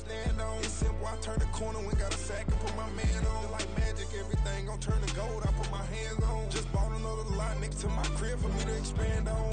stand on. It's simple, I turn the corner when got a sack and put my man on. Like magic, everything gon' turn to gold, I put my hands on. Just bought another lot next to my crib for me to expand on.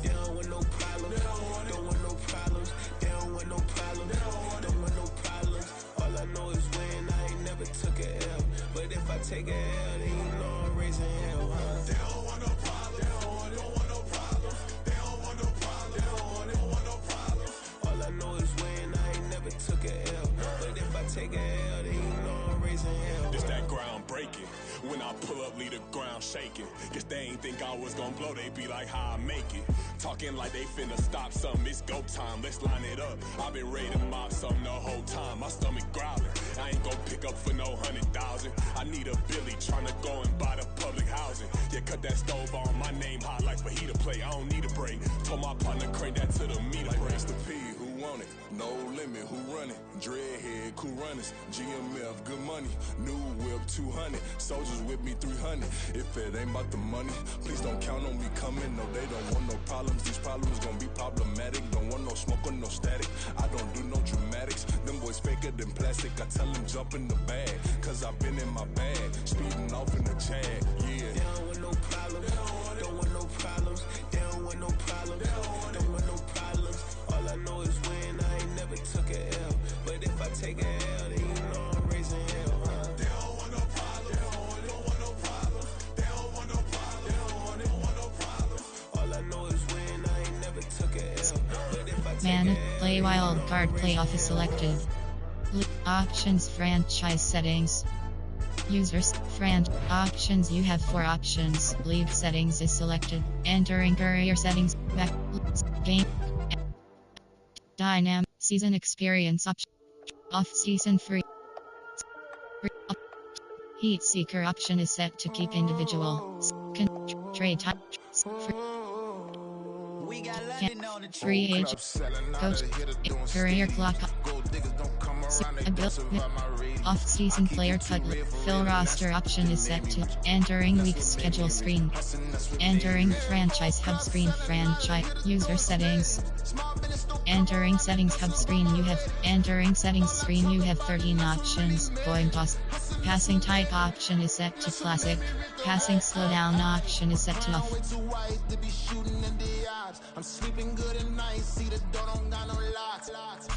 They don't want no problems, don't want no problems. They don't want no problems, don't want no problems. All I know is win, I ain't never took a L. But if I take a L, then you know I'm raising hell, huh? They don't want no problems, they don't want no problems. They don't want no problems, they don't want no problems. All I know is win, I ain't never took a L. But if I take a L, then you know I'm raising hell. It's that ground breaking. When I pull up, leave the ground shaking. Guess they ain't think I was gonna blow, they be like, how I make it. Talking like they finna stop something, it's go time, let's line it up. I've been ready to mob something the whole time, my stomach growling. I ain't gon' pick up for no 100,000. I need a Billy tryna go and buy the public housing. Yeah, cut that stove on, my name hot like fajita play. I don't need a break. Told my partner crank that to the meter like break. Mr. P, who want it? No limit, who run it? Dreadhead, cool runners. GMF, good money. New whip, 200. Soldiers with me, 300. If it ain't about the money, please don't count on me coming. No, they don't want no problems. These problems gon' be problematic. Don't want no smoke or no static. I don't do no dramatics. Them boys faker than plastic. I tell them jump in the bag, cause I've been in my bag. Speeding off in the Jag, yeah. They don't want no problems, don't want no problems. They don't want no problems, don't want no problems. All I know is win, I ain't never took a L. But if I take a L, then you know I'm raising hell, huh? They don't want no problems, they don't want no problems. They don't want no problems, they don't want no problems. All I know is win, I ain't never took a L. But if I take Man, a L, play wild card playoff is selected. Options franchise settings. Users, options. You have 4 options. League settings is selected. Entering career settings. Back. Game. Dynamic. Season experience option. Off season free. Heat seeker option is set to keep individual. Trade type. We got London on the Free age. Coach. Career clock. Off-season player cut. Fill roster option is set to. Entering week schedule screen. Entering franchise hub screen. Franchise user settings. Entering settings hub screen. You have entering settings screen. You have 13 options. Coin toss. Passing type option is set to classic. Passing slowdown option is set to off.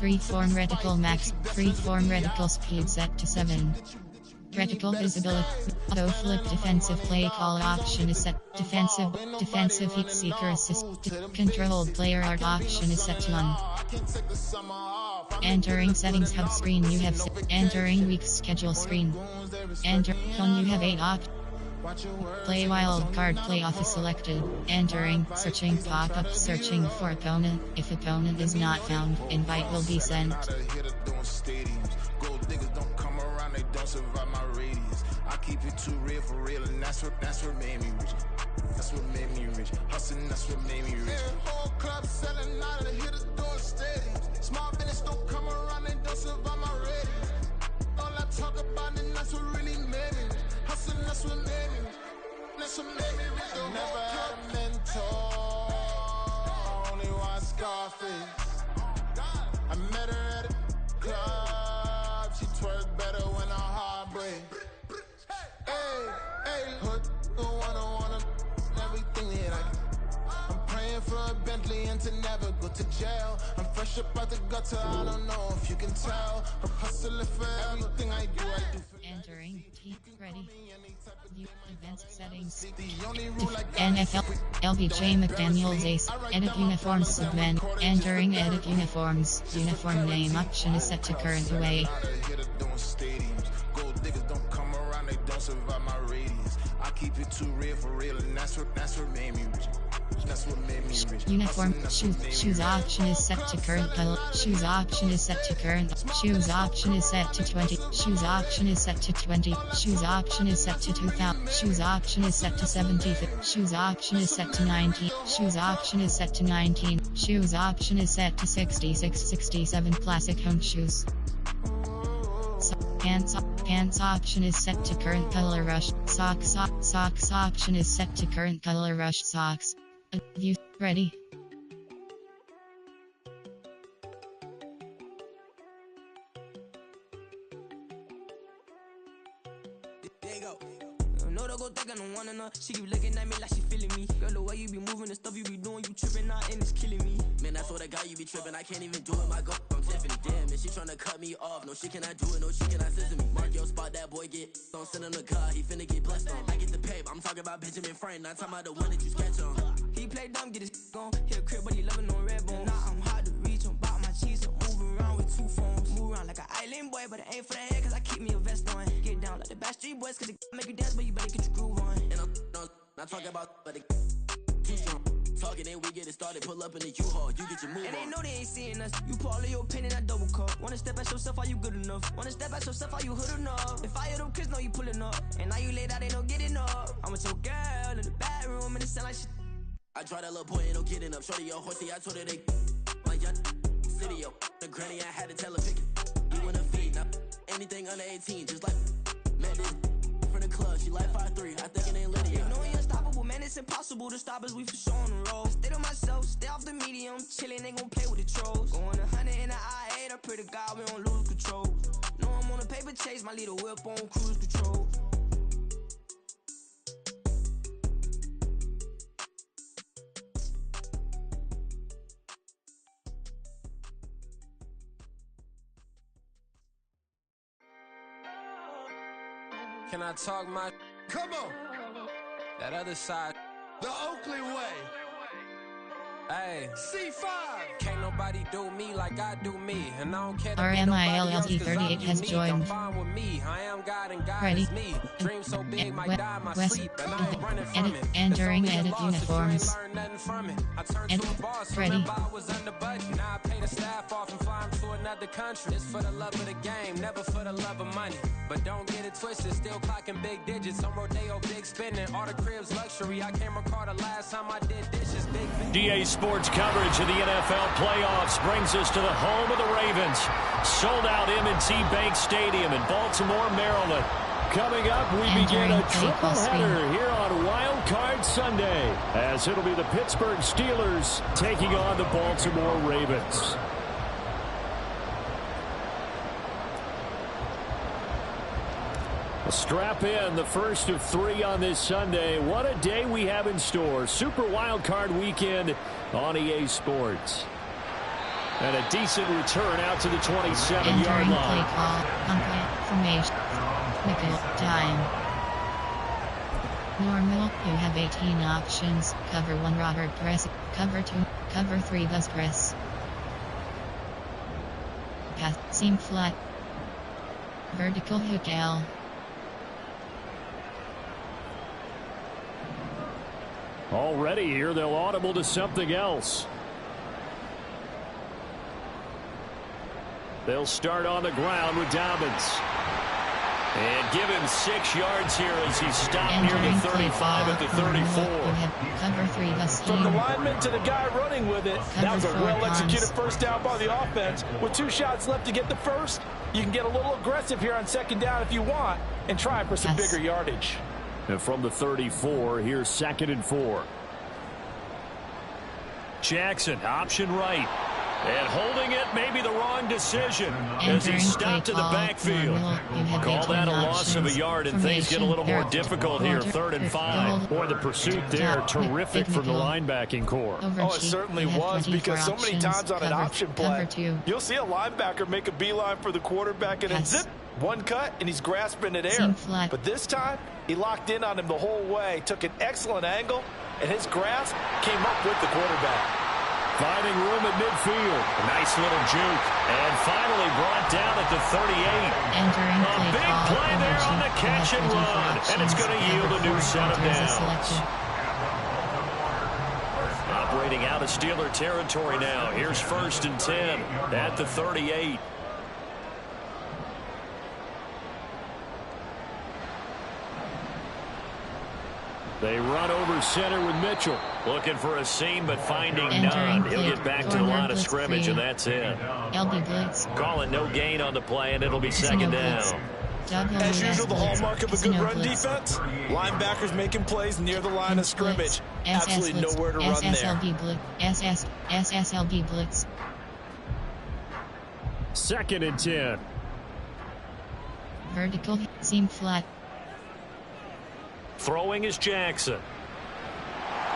Freeform reticle max. Freeform reticle speed set to 7. Reticle visibility. Auto flip defensive play call option is set. Defensive heat seeker assist. Controlled player art option is set to 1. Entering settings hub screen. You have entering week schedule screen. Enter on. You have 8 options. Play wild card playoff is selected. Entering, searching pop-up, searching for opponent. If opponent is not found, invite will be sent. Gold diggers don't come around, they don't survive my radius. I keep it too real for real, and that's what made me rich. That's what made me rich. Hustling, that's what made me rich. Whole club selling out of the hitters doing stadiums. Small business don't come around, they don't survive my radius. All I talk about, and that's what really made me rich. Hustling, that's what made me rich. That's what made me rich. I never had a mentor, only one Scarface. I met her at a club, she twerk better when I'm heartbreak. Hey, hood, wanna everything that I can. I'm praying for a Bentley and to never go to jail. I'm fresh up out the gutter, I don't know if you can tell. I'm hustling for everything I do for Entering team ready. View events settings. NFL LBJ McDaniels Ace. Edit uniforms submen. Entering edit uniforms. Uniform name option is set to current away. Gold diggers don't come around, they don't survive my radius. I keep it too real for real, and that's what made me rich. That's what made me rich. Uniform shoes option is set to current color. Shoes option is set to current. Shoes option is set to 20. Shoes option is set to 20. Shoes option is set to 2000. Shoes option is set to 70. Shoes option is set to 19. Shoes option is set to 19. Shoes option is set to 66, 67 classic home shoes. Pants option is set to current color rush. Socks option is set to current color rush socks. You ready? go. No, don't go think I don't wanna know. She keep looking at me like she feeling me. Girl, the way you be moving, the stuff you be doing, you tripping out and it's killing me. Man, that's what I got, you be tripping. I can't even do it, my girl. I'm Tiffany. Damn, and she tryna cut me off. No, she cannot do it, no, she cannot scissor me. Mark your spot, that boy get. Don't send him the car, he finna get blessed on. I get the pay, but I'm talking about Benjamin Franklin. Not talking about the one that you sketch on. He play dumb, get his gone. Hit a crib, but he loving on red bone. Now I'm hard to reach, I'm about my cheese. I'm moving around with 2 phones. Move around like an island boy, but it ain't for the head, cause I keep me a vest on. Get down like the Backstreet Boys, cause it make you dance, but you better get your groove on. And I'm not talking about, but it too strong. Talking, then we get it started, pull up in the U-Haul, you get your move on. And they know they ain't seeing us, you pull all of your pen in that double cup. Wanna step at yourself, are you good enough? Wanna step at yourself, are you hood enough? If I hear them kids, know you pulling up. And now you laid out, they don't get enough. I'm with your girl in the bedroom, and it sound like shit. I tried that little boy, ain't no getting up. Shorty, yo, horsey, I told her they like young city, yo. The granny, I had to tell her pick it. You wanna feed, now anything under 18, just like met this from the club. She like 5'3", I think it ain't Lydia. You know we unstoppable, man, it's impossible to stop us, we for sure on the road. Stay to myself, stay off the medium, chillin', ain't gon' play with the trolls. Going 100 in the I-8, I pray to God we don't lose control. Know I'm on a paper chase, my little whip on cruise control. Can I talk my? Come on. That other side. The Oakley way. Hey. C5. Can't nobody do me like I do me. And I don't care. RMILLT38 has joined. I'm fine with me. I am God and God Ready. is me. Dream so big, might die in my sleep. And I ain't running from it. Entering edit uniforms. Edit. Ready. I was under budget. Now I pay the staff off and fly them to another country. It's for the love of the game, never for the love of money. But don't get it twisted, still clocking big digits. I'm Rodeo, big spending. All the cribs luxury. I can't recall the last time I did dishes. Big. DA Sports coverage of the NFL playoffs brings us to the home of the Ravens. Sold out M&T Bank Stadium in Baltimore, Maryland. Coming up, we begin a triple-header here on Wild Card Sunday, as it'll be the Pittsburgh Steelers taking on the Baltimore Ravens. Strap in, the first of 3 on this Sunday. What a day we have in store. Super Wild Card Weekend on EA Sports. And a decent return out to the 27-yard line. Play call, formation, nickel, dime. Normal, you have 18 options. Cover 1 Robert press, cover 2, cover 3 bus press. Path, seam flat. Vertical hook L. Already here, they'll audible to something else. They'll start on the ground with Dobbins. And give him 6 yards here as he stopped near the 35 at the 34. Cover 3 bus From the lineman to the guy running with it, that was a well-executed first down by the offense. With 2 shots left to get the first, you can get a little aggressive here on second down if you want and try for some bigger yardage. And from the 34, here's 2nd and 4. Jackson, option right. And holding it may be the wrong decision as he stopped in the backfield. Call that a loss of a yard, and things get a little more difficult here. 3rd and 5. Boy, the pursuit there, terrific from the linebacking core. Oh, it certainly was, because so many times on an option play, you'll see a linebacker make a beeline for the quarterback, and then zip, one cut, and he's grasping at air. But this time, he locked in on him the whole way, took an excellent angle, and his grasp came up with the quarterback. Finding room at midfield. A nice little juke. And finally brought down at the 38. A big play there on the catch and run. And it's going to yield a new set of downs. Operating out of Steeler territory now. Here's 1st and 10 at the 38. They run over center with Mitchell. Looking for a seam, but finding none. He'll get back to the line of scrimmage, and that's it. LB blitz. Calling no gain on the play, and it'll be 2nd down. As usual, the hallmark of a good run defense, linebackers making plays near the line of scrimmage. Absolutely nowhere to run there. SSLB blitz. 2nd and 10. Vertical, seam flat. Throwing is Jackson.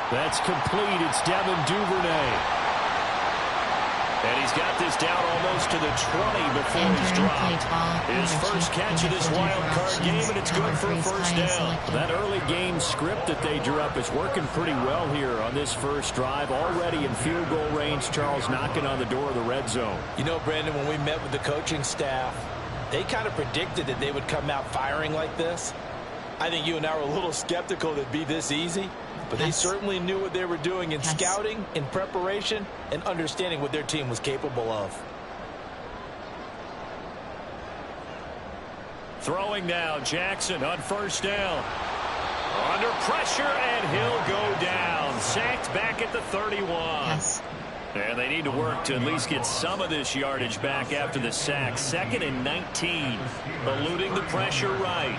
That's complete. It's Devin Duvernay. And he's got this down almost to the 20 before he's dropped. His first catch of this wild card game, and it's good for a first down. That early game script that they drew up is working pretty well here on this first drive. Already in field goal range, Charles knocking on the door of the red zone. You know, Brandon, when we met with the coaching staff, they kind of predicted that they would come out firing like this. I think you and I were a little skeptical that it'd be this easy. But they certainly knew what they were doing in scouting, in preparation, and understanding what their team was capable of. Throwing now, Jackson on first down. Under pressure, and he'll go down. Sacked back at the 31. Yes. And they need to work to at least get some of this yardage back after the sack. 2nd and 19. Eluding the pressure right.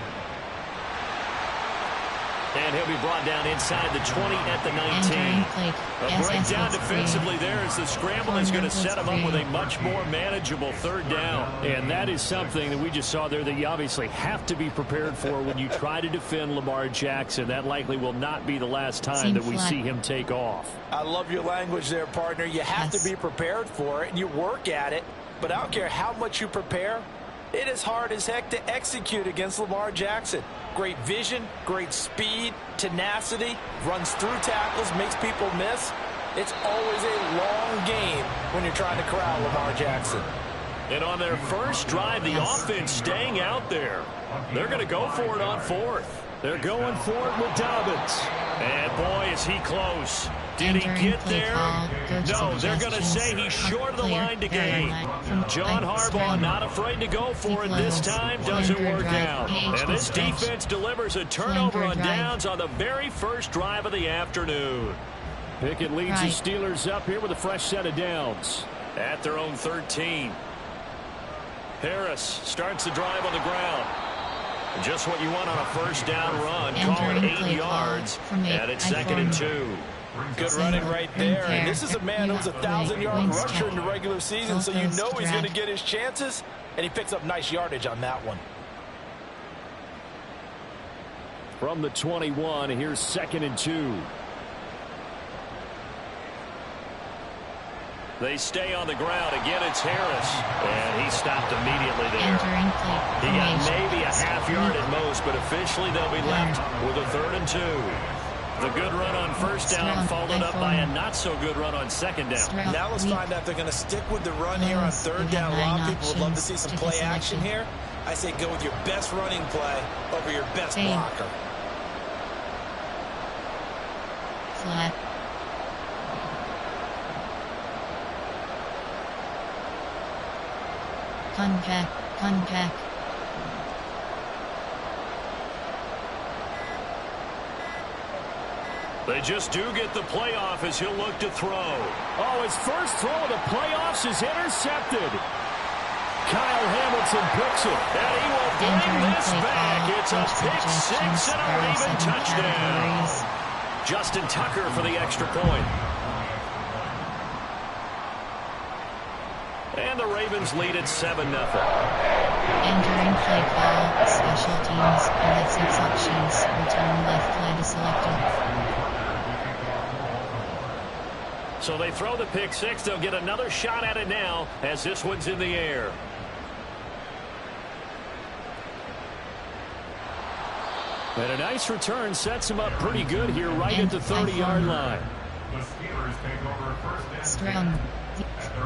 And he'll be brought down inside the 20 at the 19. A breakdown defensively there as the scramble is going to set him up with a much more manageable third down. And that is something that we just saw there that you obviously have to be prepared for when you try to defend Lamar Jackson. That likely will not be the last time that we see him take off. I love your language there, partner. You have to be prepared for it, and you work at it. But I don't care how much you prepare. It is hard as heck to execute against Lamar Jackson. Great vision, great speed, tenacity, runs through tackles, makes people miss. It's always a long game when you're trying to corral Lamar Jackson. And on their first drive, the offense staying out there. They're going to go for it on 4th. They're going for it with Dobbins. And boy, is he close. Did he get there? No, they're going to say he's short of the line to gain. John Harbaugh not afraid to go for it this time. Doesn't work out. And this defense delivers a turnover on downs on the very first drive of the afternoon. Pickett leads the Steelers up here with a fresh set of downs at their own 13. Harris starts the drive on the ground. Just what you want on a first down run. Call it 8 yards. And it's 2nd and 2. Good running right there. And this is a man who's a 1,000-yard rusher in the regular season, so you know he's going to get his chances. And he picks up nice yardage on that one. From the 21, here's 2nd and 2. They stay on the ground. Again, it's Harris. And he stopped immediately there. He got maybe a half yard at most, but officially they'll be left with a 3rd and 2. The good run on first down followed up by a not-so-good run on 2nd down. Now let's find out if they're going to stick with the run here on 3rd down. A lot of people would love to see some play action here. I say go with your best running play over your best blocker. Flat. Contact. They just do get the playoff as he'll look to throw. Oh, his first throw of the playoffs is intercepted. Kyle Hamilton picks it, and he will bring this back. It's a pick-6 and a Raven touchdown. Justin Tucker for the extra point. And the Ravens lead at 7-0. Entering play call, special teams, and its options. Return left flag is selected. So they throw the pick-6. They'll get another shot at it now as this one's in the air. And a nice return sets him up pretty good here right at the 30-yard line. The Steelers take over first and Strong.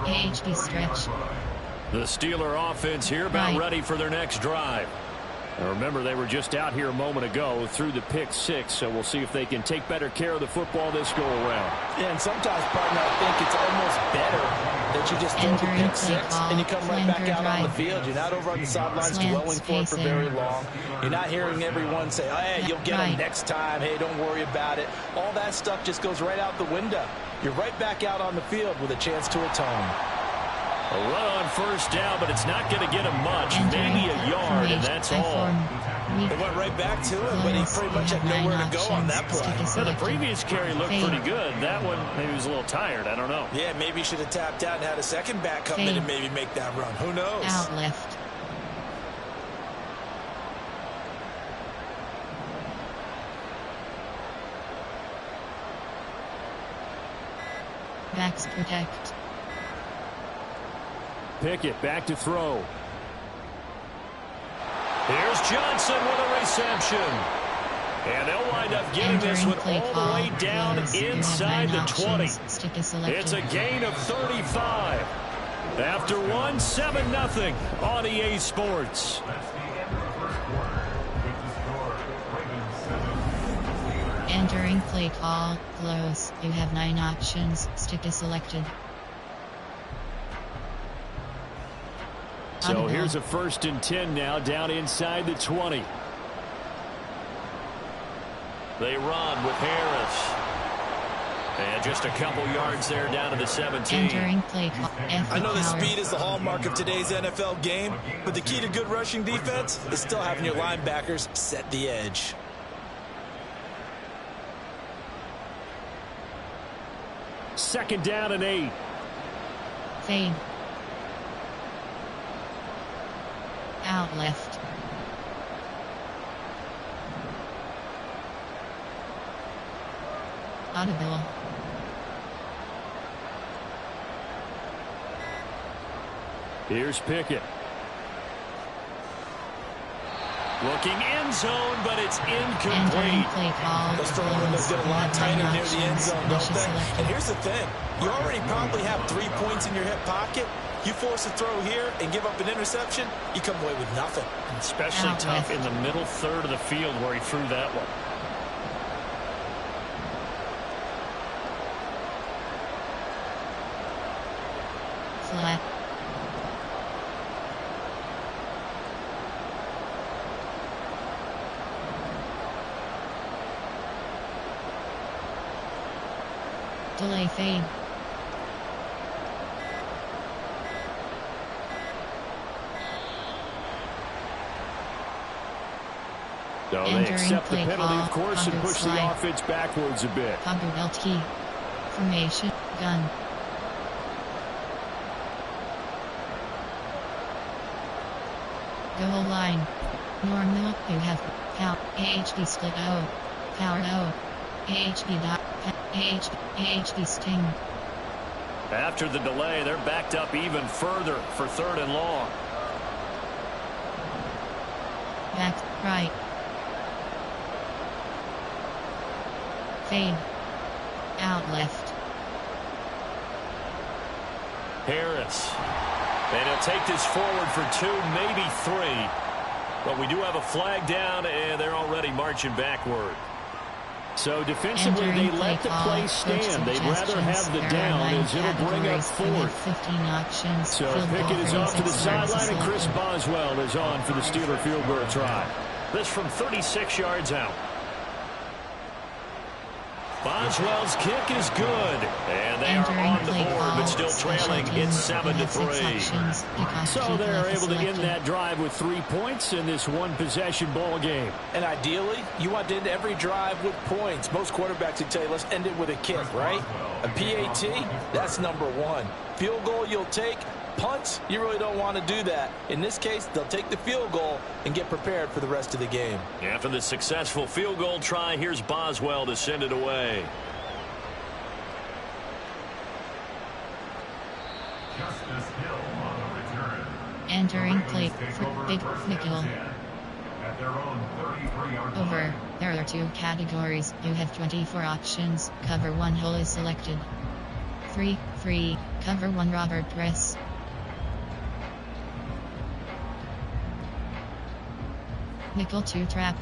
AHD stretch. The Steeler offense here about ready for their next drive. Now remember, they were just out here a moment ago through the pick-6, so we'll see if they can take better care of the football this go-around. Yeah, and sometimes, partner, I think it's almost better that you just throw the pick-6 and you come right back out on the field. You're not over on the sidelines dwelling for it for very long. You're not hearing everyone say, oh, hey, you'll get them next time. Hey, don't worry about it. All that stuff just goes right out the window. You're right back out on the field with a chance to atone. A run on first down, but it's not going to get him much. Maybe a yard, and that's all. They went right back to it, but he pretty much had nowhere to go on that play. Now, the previous carry looked pretty good. That one, maybe he was a little tired. I don't know. Yeah, maybe he should have tapped out and had a second back come in and maybe make that run. Who knows? Out left. Backs protect. Pickett back to throw. Here's Johnson with a reception. And they'll wind up getting this one all the way down inside the 20. It's a gain of 35. After 1, 7-0 on EA Sports. Entering play call, close. You have 9 options. Stick is selected. So here's a 1st and 10 now, down inside the 20. They run with Harris. And just a couple yards there down to the 17. Entering play call. I know that speed is the hallmark of today's NFL game, but the key to good rushing defense is still having your linebackers set the edge. Second down and 8. Fade. Out left. Audible. Here's Pickett. Looking end zone, but it's incomplete. Those throw windows get a lot tighter near the end zone, don't they? And here's the thing. You already probably have 3 points in your hip pocket. You force a throw here and give up an interception, you come away with nothing. Especially tough in the middle third of the field where he threw that one. Flat. Delay fade. So they accept the penalty, of course, and push the offense backwards a bit. LT. Formation. Gun. Goal line. Normal. You have power. AHD split O. Power O. AHD dot. AHD sting. After the delay, they're backed up even further for 3rd and long. Back right. Fade. Out left. Harris. And he'll take this forward for 2, maybe 3. But we do have a flag down, and they're already marching backward. So defensively, they let the play stand. They'd rather have the down as it'll bring up 4th. So Pickett is off to the sideline, and Chris Boswell is on for the Steeler field goal try. This from 36 yards out. Boswell's kick is good, and they are on the board, but still trailing. It's 7-3. So they're able to end that drive with 3 points in this one-possession ball game. And ideally, you want to end every drive with points. Most quarterbacks would tell you, let's end it with a kick, right? A PAT, that's number 1. Field goal you'll take. Punts, you really don't want to do that. In this case, they'll take the field goal and get prepared for the rest of the game. After the successful field goal try, here's Boswell to send it away. Justice Hill on the return. Entering play for Big Nickel. At their own 33-yard line. Over. There are 2 categories. You have 24 options. Cover 1 hole is selected. 3. Free. Cover 1 Robert press. Nickel 2 trap.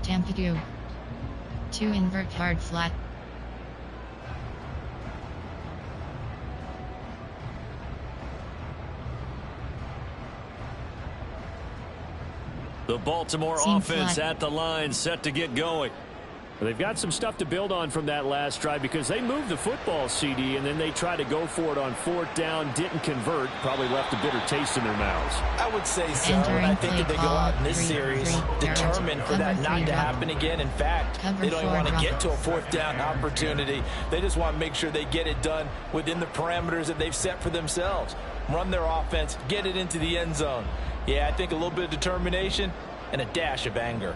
Tampadu. 2 invert hard flat. The Baltimore offense at the line, set to get going. They've got some stuff to build on from that last drive because they moved the football, CD, and then they tried to go for it on 4th down, didn't convert, probably left a bitter taste in their mouths. I would say so, and I think that they go out in this series determined for that not to happen again. In fact, they don't even want to get to a 4th down opportunity. They just want to make sure they get it done within the parameters that they've set for themselves. Run their offense, get it into the end zone. Yeah, I think a little bit of determination and a dash of anger.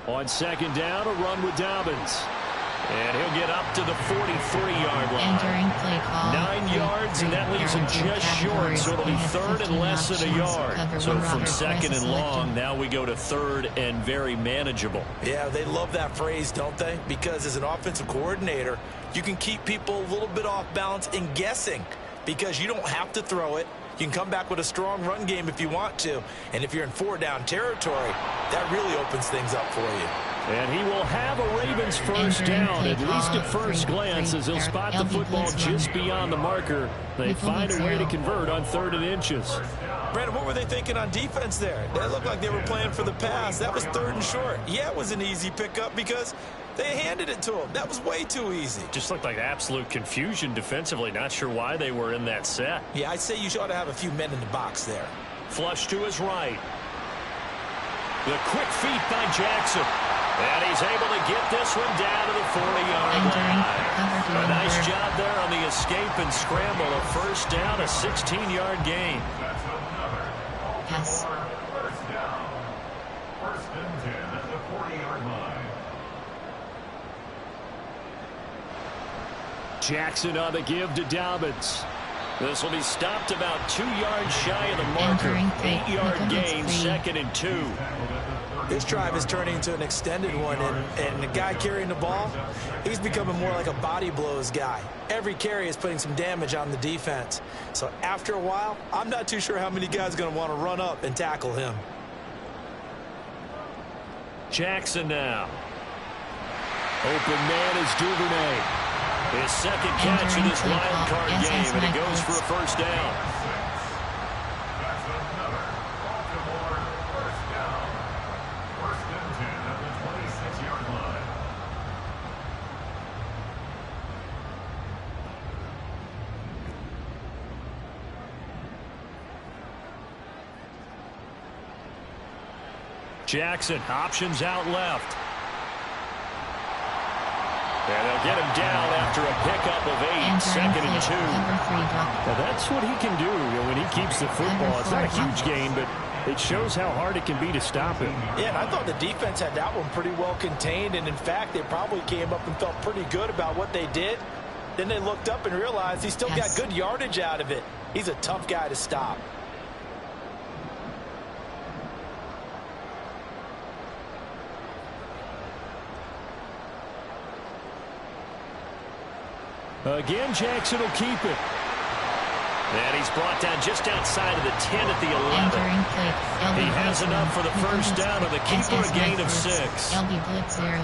On second down, a run with Dobbins. And he'll get up to the 43-yard line. Entering play call. 9 yards, and that leaves him just short, so it'll be third and less than a yard. So from second and long, now we go to third and very manageable. Yeah, they love that phrase, don't they? Because as an offensive coordinator, you can keep people a little bit off balance and guessing because you don't have to throw it. You can come back with a strong run game if you want to. And if you're in 4-down territory, that really opens things up for you. And he will have a Ravens first down, at least at first glance, as he'll spot the football just beyond the marker. They find a way to convert on 3rd and inches. Brandon, what were they thinking on defense there? They looked like they were playing for the pass. That was 3rd and short. Yeah, it was an easy pickup because they handed it to him. That was way too easy. Just looked like absolute confusion defensively. Not sure why they were in that set. Yeah, I'd say you ought to have a few men in the box there. Flush to his right. The quick feet by Jackson. And he's able to get this one down to the 40-yard line. A nice job there on the escape and scramble. A first down, a 16-yard gain. Pass. First down. First and 10 at the 40-yard line. Jackson on the give to Dobbins. This will be stopped about 2 yards shy of the marker. 8-yard gain, 2nd and 2. This drive is turning into an extended one, and the guy carrying the ball, he's becoming more like a body blows guy. Every carry is putting some damage on the defense. So after a while, I'm not too sure how many guys are going to want to run up and tackle him. Jackson now. Open man is Duvernay. His second catch in this wild card game, and it goes for a first down. Jackson, options out left. And they'll get him down after a pickup of 8, 2nd and 2. Well, that's what he can do when he keeps the football. It's not a huge gain, but it shows how hard it can be to stop him. Yeah, and I thought the defense had that one pretty well contained, and in fact, they probably came up and felt pretty good about what they did. Then they looked up and realized he still got good yardage out of it. He's a tough guy to stop. Again, Jackson will keep it. And he's brought down just outside of the 10 at the 11. He has enough for the first down, and the keeper a gain of 6. LB blitz 0.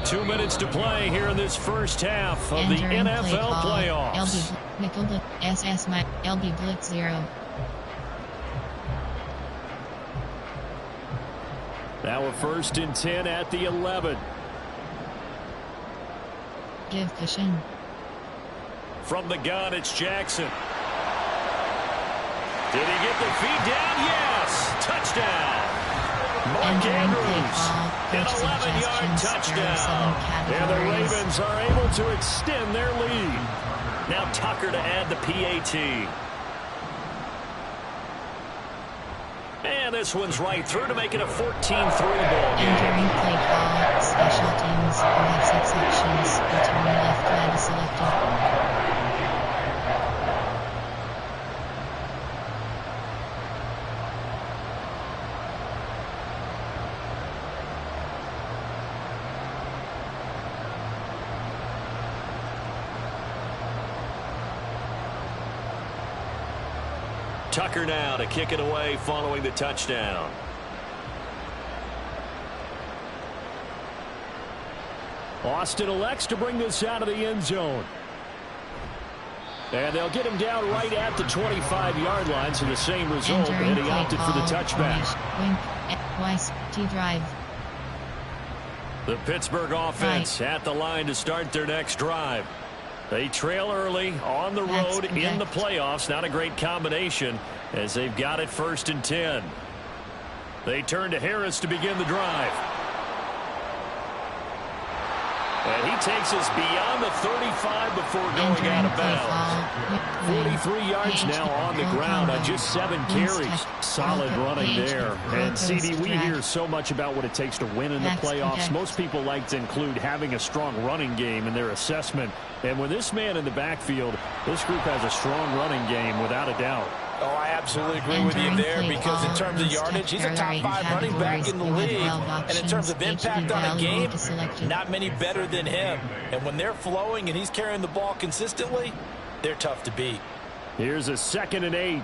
2 minutes to play here in this first half of the NFL playoffs. LB nickel blitz SS LB blitz 0. Now a first and 10 at the 11. Give cushion. From the gun, it's Jackson. Did he get the feed down? Yes! Touchdown! Mark Andrews, an 11-yard touchdown. And the Ravens are able to extend their lead. Now Tucker to add the PAT. And this one's right through to make it a 14-3 ball game. Entering play call, special teams, refs exceptions, return left flag selected. Tucker now to kick it away following the touchdown. Austin elects to bring this out of the end zone. And they'll get him down right at the 25-yard line, so the same result, and he opted for the touchback. Twice, T-drive. The Pittsburgh offense at the line to start their next drive. They trail early on the road in the playoffs. Not a great combination as they've got it first and 10. They turn to Harris to begin the drive. And he takes us beyond the 35 before going out of bounds. 43 yards now on the ground on just 7 carries. Solid running there. And CD, we hear so much about what it takes to win in the playoffs. Most people like to include having a strong running game in their assessment. And with this man in the backfield, this group has a strong running game without a doubt. Oh, I absolutely agree with you there, because in terms of yardage, he's a top 5 running back in the league. And in terms of impact on a game, not many better than him. And when they're flowing and he's carrying the ball consistently, they're tough to beat. Here's a 2nd and 8.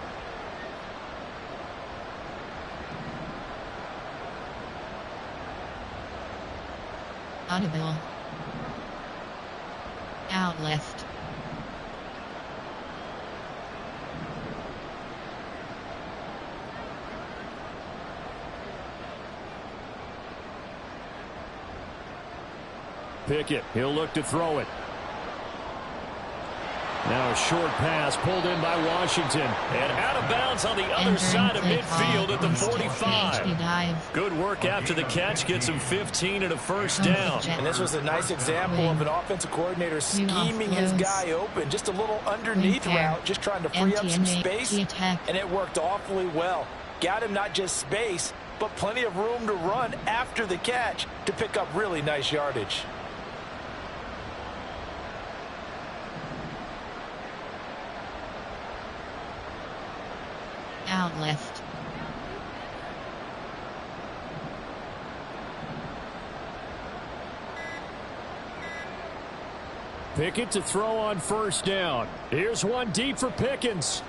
Audible. Out left. Pickett, he'll look to throw it. Now a short pass pulled in by Washington. And out of bounds on the other side of midfield at the 45. Good work after the catch. Gets him 15 and a first down. And this was a nice example of an offensive coordinator scheming his guy open. Just a little underneath route, just trying to free up some space. And it worked awfully well. Got him not just space, but plenty of room to run after the catch to pick up really nice yardage. Out left. Pickett to throw on first down. Here's one deep for Pickens.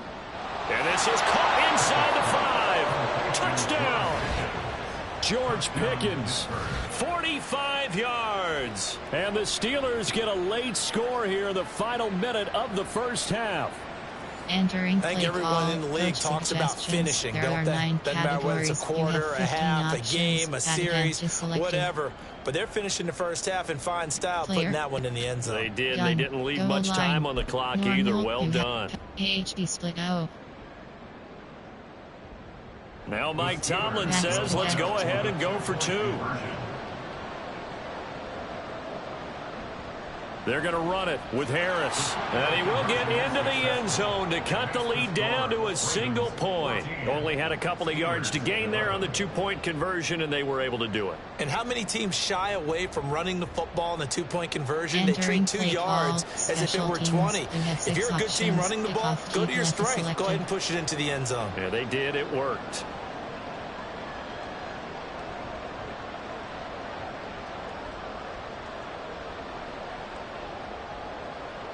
And this is caught inside the 5. Touchdown. George Pickens, 45 yards. And the Steelers get a late score here in the final minute of the first half. Entering I think everyone in the league talks about finishing, don't they? Doesn't matter whether it's a quarter, a half, a game, a series, whatever. But they're finishing the first half in fine style, putting that one in the end zone. They did. They didn't leave much time on the clock either. Well done. HD split O. Now Mike Tomlin says, let's go ahead and go for 2. They're going to run it with Harris. And he will get into the end zone to cut the lead down to a single point. Only had a couple of yards to gain there on the 2-point conversion, and they were able to do it. And how many teams shy away from running the football in the 2-point conversion? They treat 2 yards as if it were 20. If you're a good team running the ball, go to your strength. Go ahead and push it into the end zone. Yeah, they did. It worked.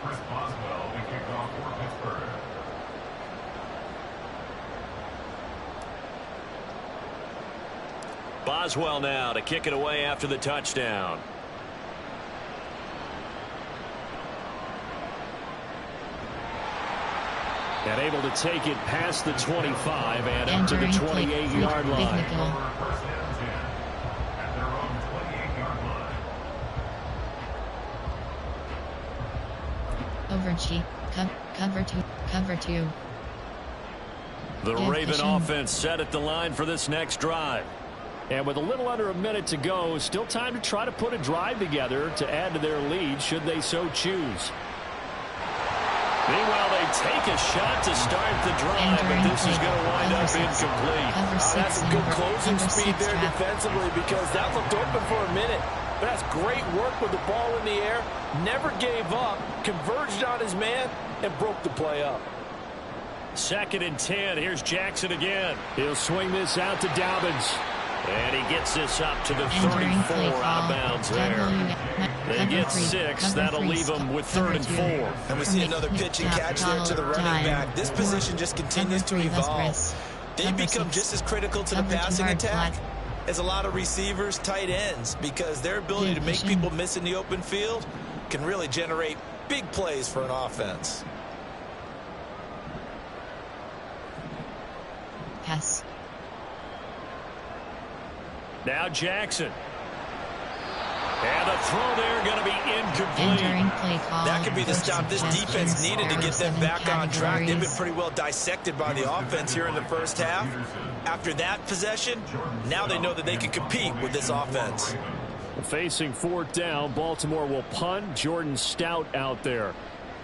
Chris Boswell, the kickoff for Pittsburgh. Boswell now to kick it away after the touchdown. And able to take it past the 25 and up to the 28-yard line. First and 10 at their own 28-yard line. Over G. Cover 2. The Raven offense set at the line for this next drive. And with a little under a minute to go, still time to try to put a drive together to add to their lead should they so choose. Meanwhile, they take a shot to start the drive, but this is going to wind up incomplete. That's some good closing speed there defensively, because that looked open for a minute. But that's great work with the ball in the air. Never gave up, converged on his man, and broke the play up. 2nd and 10. Here's Jackson again. He'll swing this out to Dobbins. And he gets this up to the 34 out of bounds there. They get 6. That'll leave them with 3rd and 4. And we see another pitch and catch there to the running back. This position just continues to evolve. They become just as critical to the passing attack as a lot of receivers, tight ends, because their ability to make people miss in the open field can really generate big plays for an offense. Pass. Now Jackson. And the throw there going to be incomplete. That could be the stop this defense needed to get them back on track. They've been pretty well dissected by the offense here in the first half. After that possession, now they know that they can compete with this offense. Facing fourth down, Baltimore will punt. Jordan Stout out there.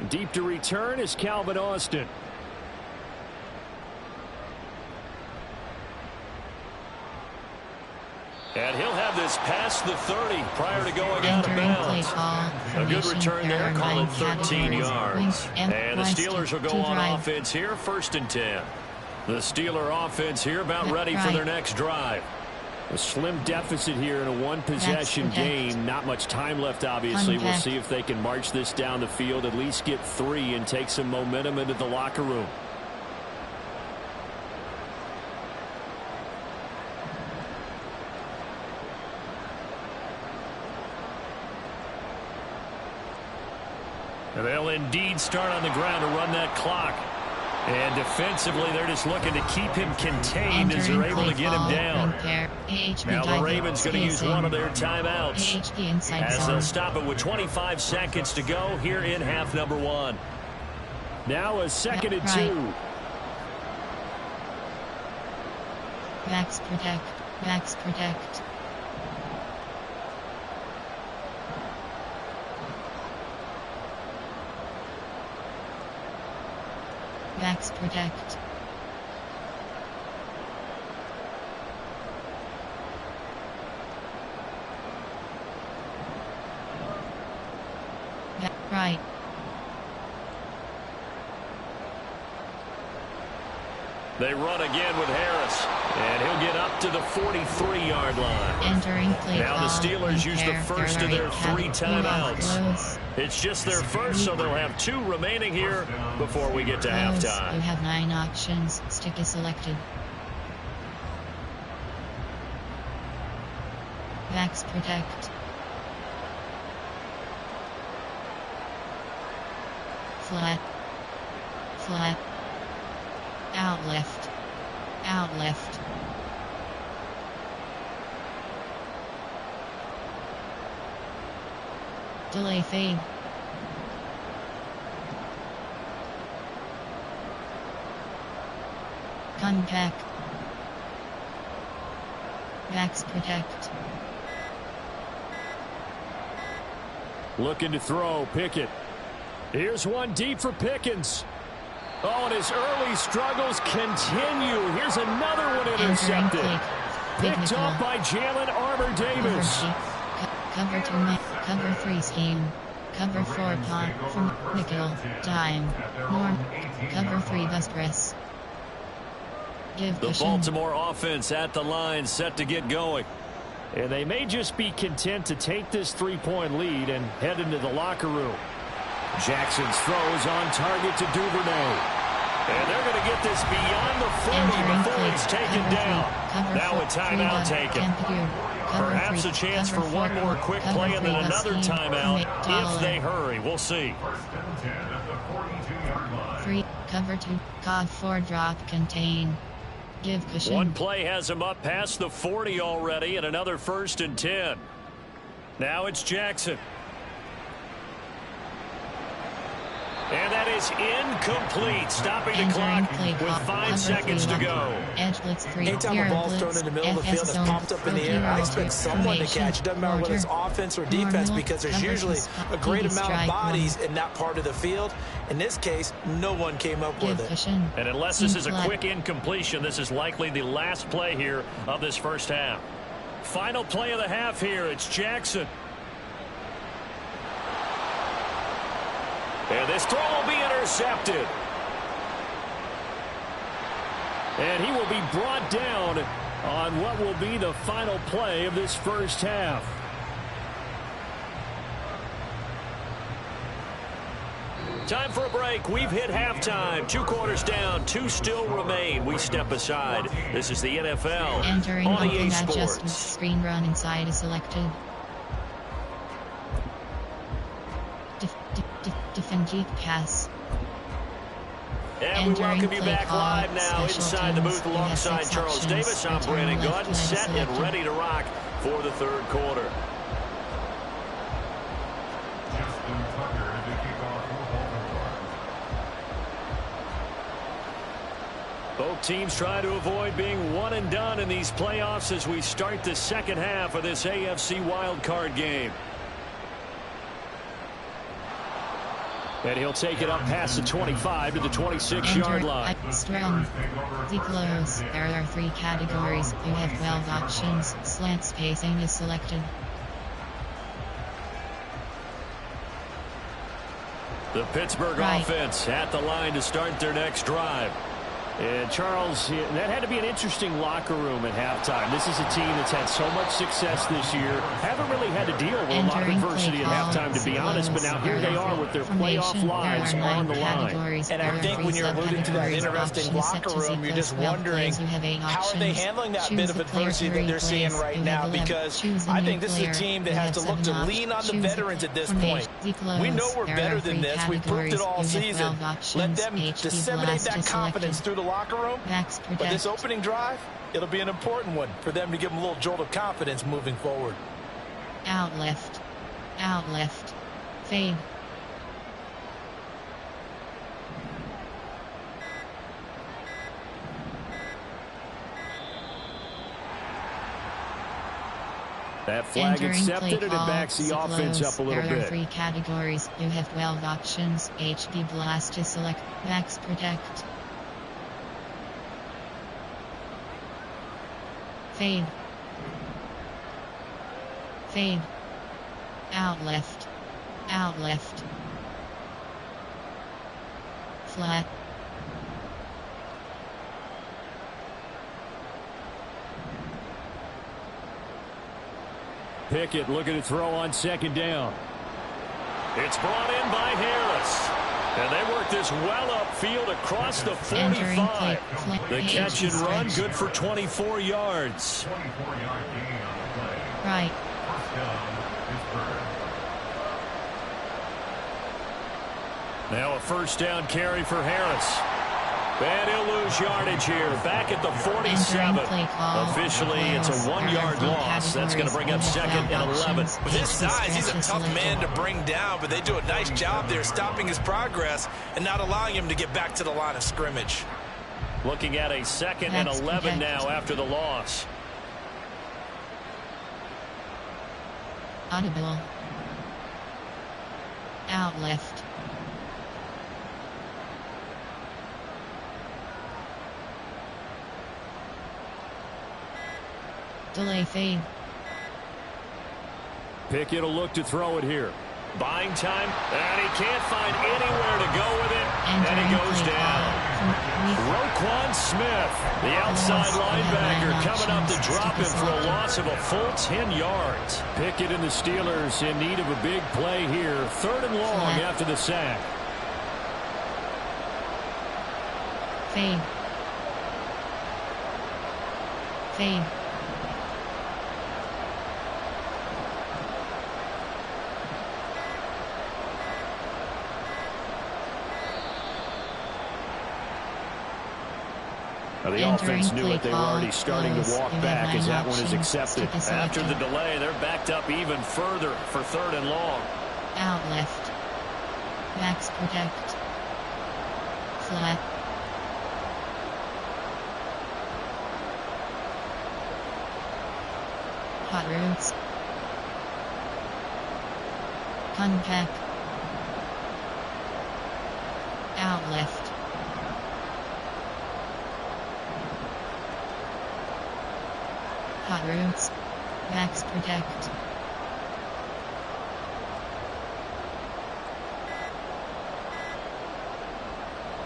Deep to return is Calvin Austin. And he'll have this past the 30 prior to going out of bounds. A good return there, call it 13 yards. And the Steelers will go on offense here, 1st and 10. The Steeler offense here about ready for their next drive. A slim deficit here in a one-possession game. Not much time left, obviously. We'll see if they can march this down the field, at least get 3 and take some momentum into the locker room. And they'll indeed start on the ground to run that clock. And defensively, they're just looking to keep him contained as they're able to get him down. Now the Ravens going to use one of their timeouts as they'll stop it with 25 seconds to go here in half number 1. Now a 2nd and 2. Backs protect. Backs protect. Backs protect. Right. They run again with Harris, and he'll get up to the 43-yard line. Entering play now the Steelers use the first of their 3 timeouts. It's just their first, so they'll have 2 remaining here before we get to halftime. You have 9 options. Stick is selected. Backs protect. Flat. Flat. Out left. Out left. Delay fade. Compact. Backs protect. Looking to throw, Pickett. Here's one deep for Pickens. Oh, and his early struggles continue. Here's another one intercepted. Picked up by Jalen Armour-Davis. Cover 2, cover 3 scheme. Cover 4 punt from nickel. Dime. Norm. Cover 3 bus press. Give the Baltimore offense at the line, set to get going. And they may just be content to take this 3-point lead and head into the locker room. Jackson's throws on target to Duvernay. And they're going to get this beyond the 40 before it's taken down. Now a timeout taken. Perhaps a chance for one more quick play and then another timeout if they hurry. We'll see. 3, cover 2, cog 4 drop, contain. Give cushion. One play has him up past the 40 already and another 1st and 10. Now it's Jackson. And that is incomplete, stopping the clock with 5 seconds to go. Anytime a ball's thrown in the middle of the field that's popped up in the air, I expect someone to catch. It doesn't matter whether it's offense or defense because there's usually a great amount of bodies in that part of the field. In this case, no one came up with it. And unless this is a quick incompletion, this is likely the last play here of this first half. Final play of the half here, it's Jackson. And this throw will be intercepted. And he will be brought down on what will be the final play of this first half. Time for a break. We've hit halftime. 2 quarters down. 2 still remain. We step aside. This is the NFL Entering on EA Sports. Sports. Screen run inside is selected. Defend Jeep pass. And we welcome you back live now inside the booth alongside Charles Davis. I'm Brandon Gaudin, set and ready to rock for the 3rd quarter. Both teams try to avoid being one and done in these playoffs as we start the second half of this AFC wildcard game. And he'll take it up past the 25 to the 26-yard line. Strong. Close. There are 3 categories. You have 12 options. Slant spacing is selected. The Pittsburgh offense at the line to start their next drive. And Charles, that had to be an interesting locker room at halftime. This is a team that's had so much success this year. Haven't really had to deal with a lot of adversity at halftime, to be honest. But now here they are with their playoff lives on the line. And I think when you're alluding to that interesting locker room, you're just wondering how are they handling that bit of adversity that they're seeing right now? Because I think this is a team that has to look to lean on the veterans at this point. We know we're better than this. We've proved it all season. Let them disseminate that confidence through the locker room, but this opening drive, it'll be an important one for them to give them a little jolt of confidence moving forward. Out left. Fade. That flag accepted and it backs the offense up a little bit. There are 3 categories. You have 12 options. HD blast to select. Max protect. Fade. Out left. Flat. Pickett looking to throw on second down. It's brought in by Harris. And they work this well upfield across the 45. The catch and run, good for 24 yards. Right. Now a first down carry for Harris. And he'll lose yardage here. Back at the 47. Officially, it's a 1-yard loss. That's going to bring up second and 11. With his size, he's a tough man to bring down, but they do a nice job there stopping his progress and not allowing him to get back to the line of scrimmage. Looking at a second and 11 now after the loss. Audible. Out left. Delay fade. Pickett will look to throw it here. Buying time, and he can't find anywhere to go with it, and he goes down. Roquan Smith, the outside linebacker, coming up to drop him for a loss of a full 10 yards. Pickett and the Steelers in need of a big play here. 3rd and long after the sack. Fade. The offense knew it. They were already starting to walk back as that one is accepted. After the delay, they're backed up even further for 3rd and long. Out left. Max protect. Flat. Hot routes. Unpack. Out left. Hot routes. Max protect.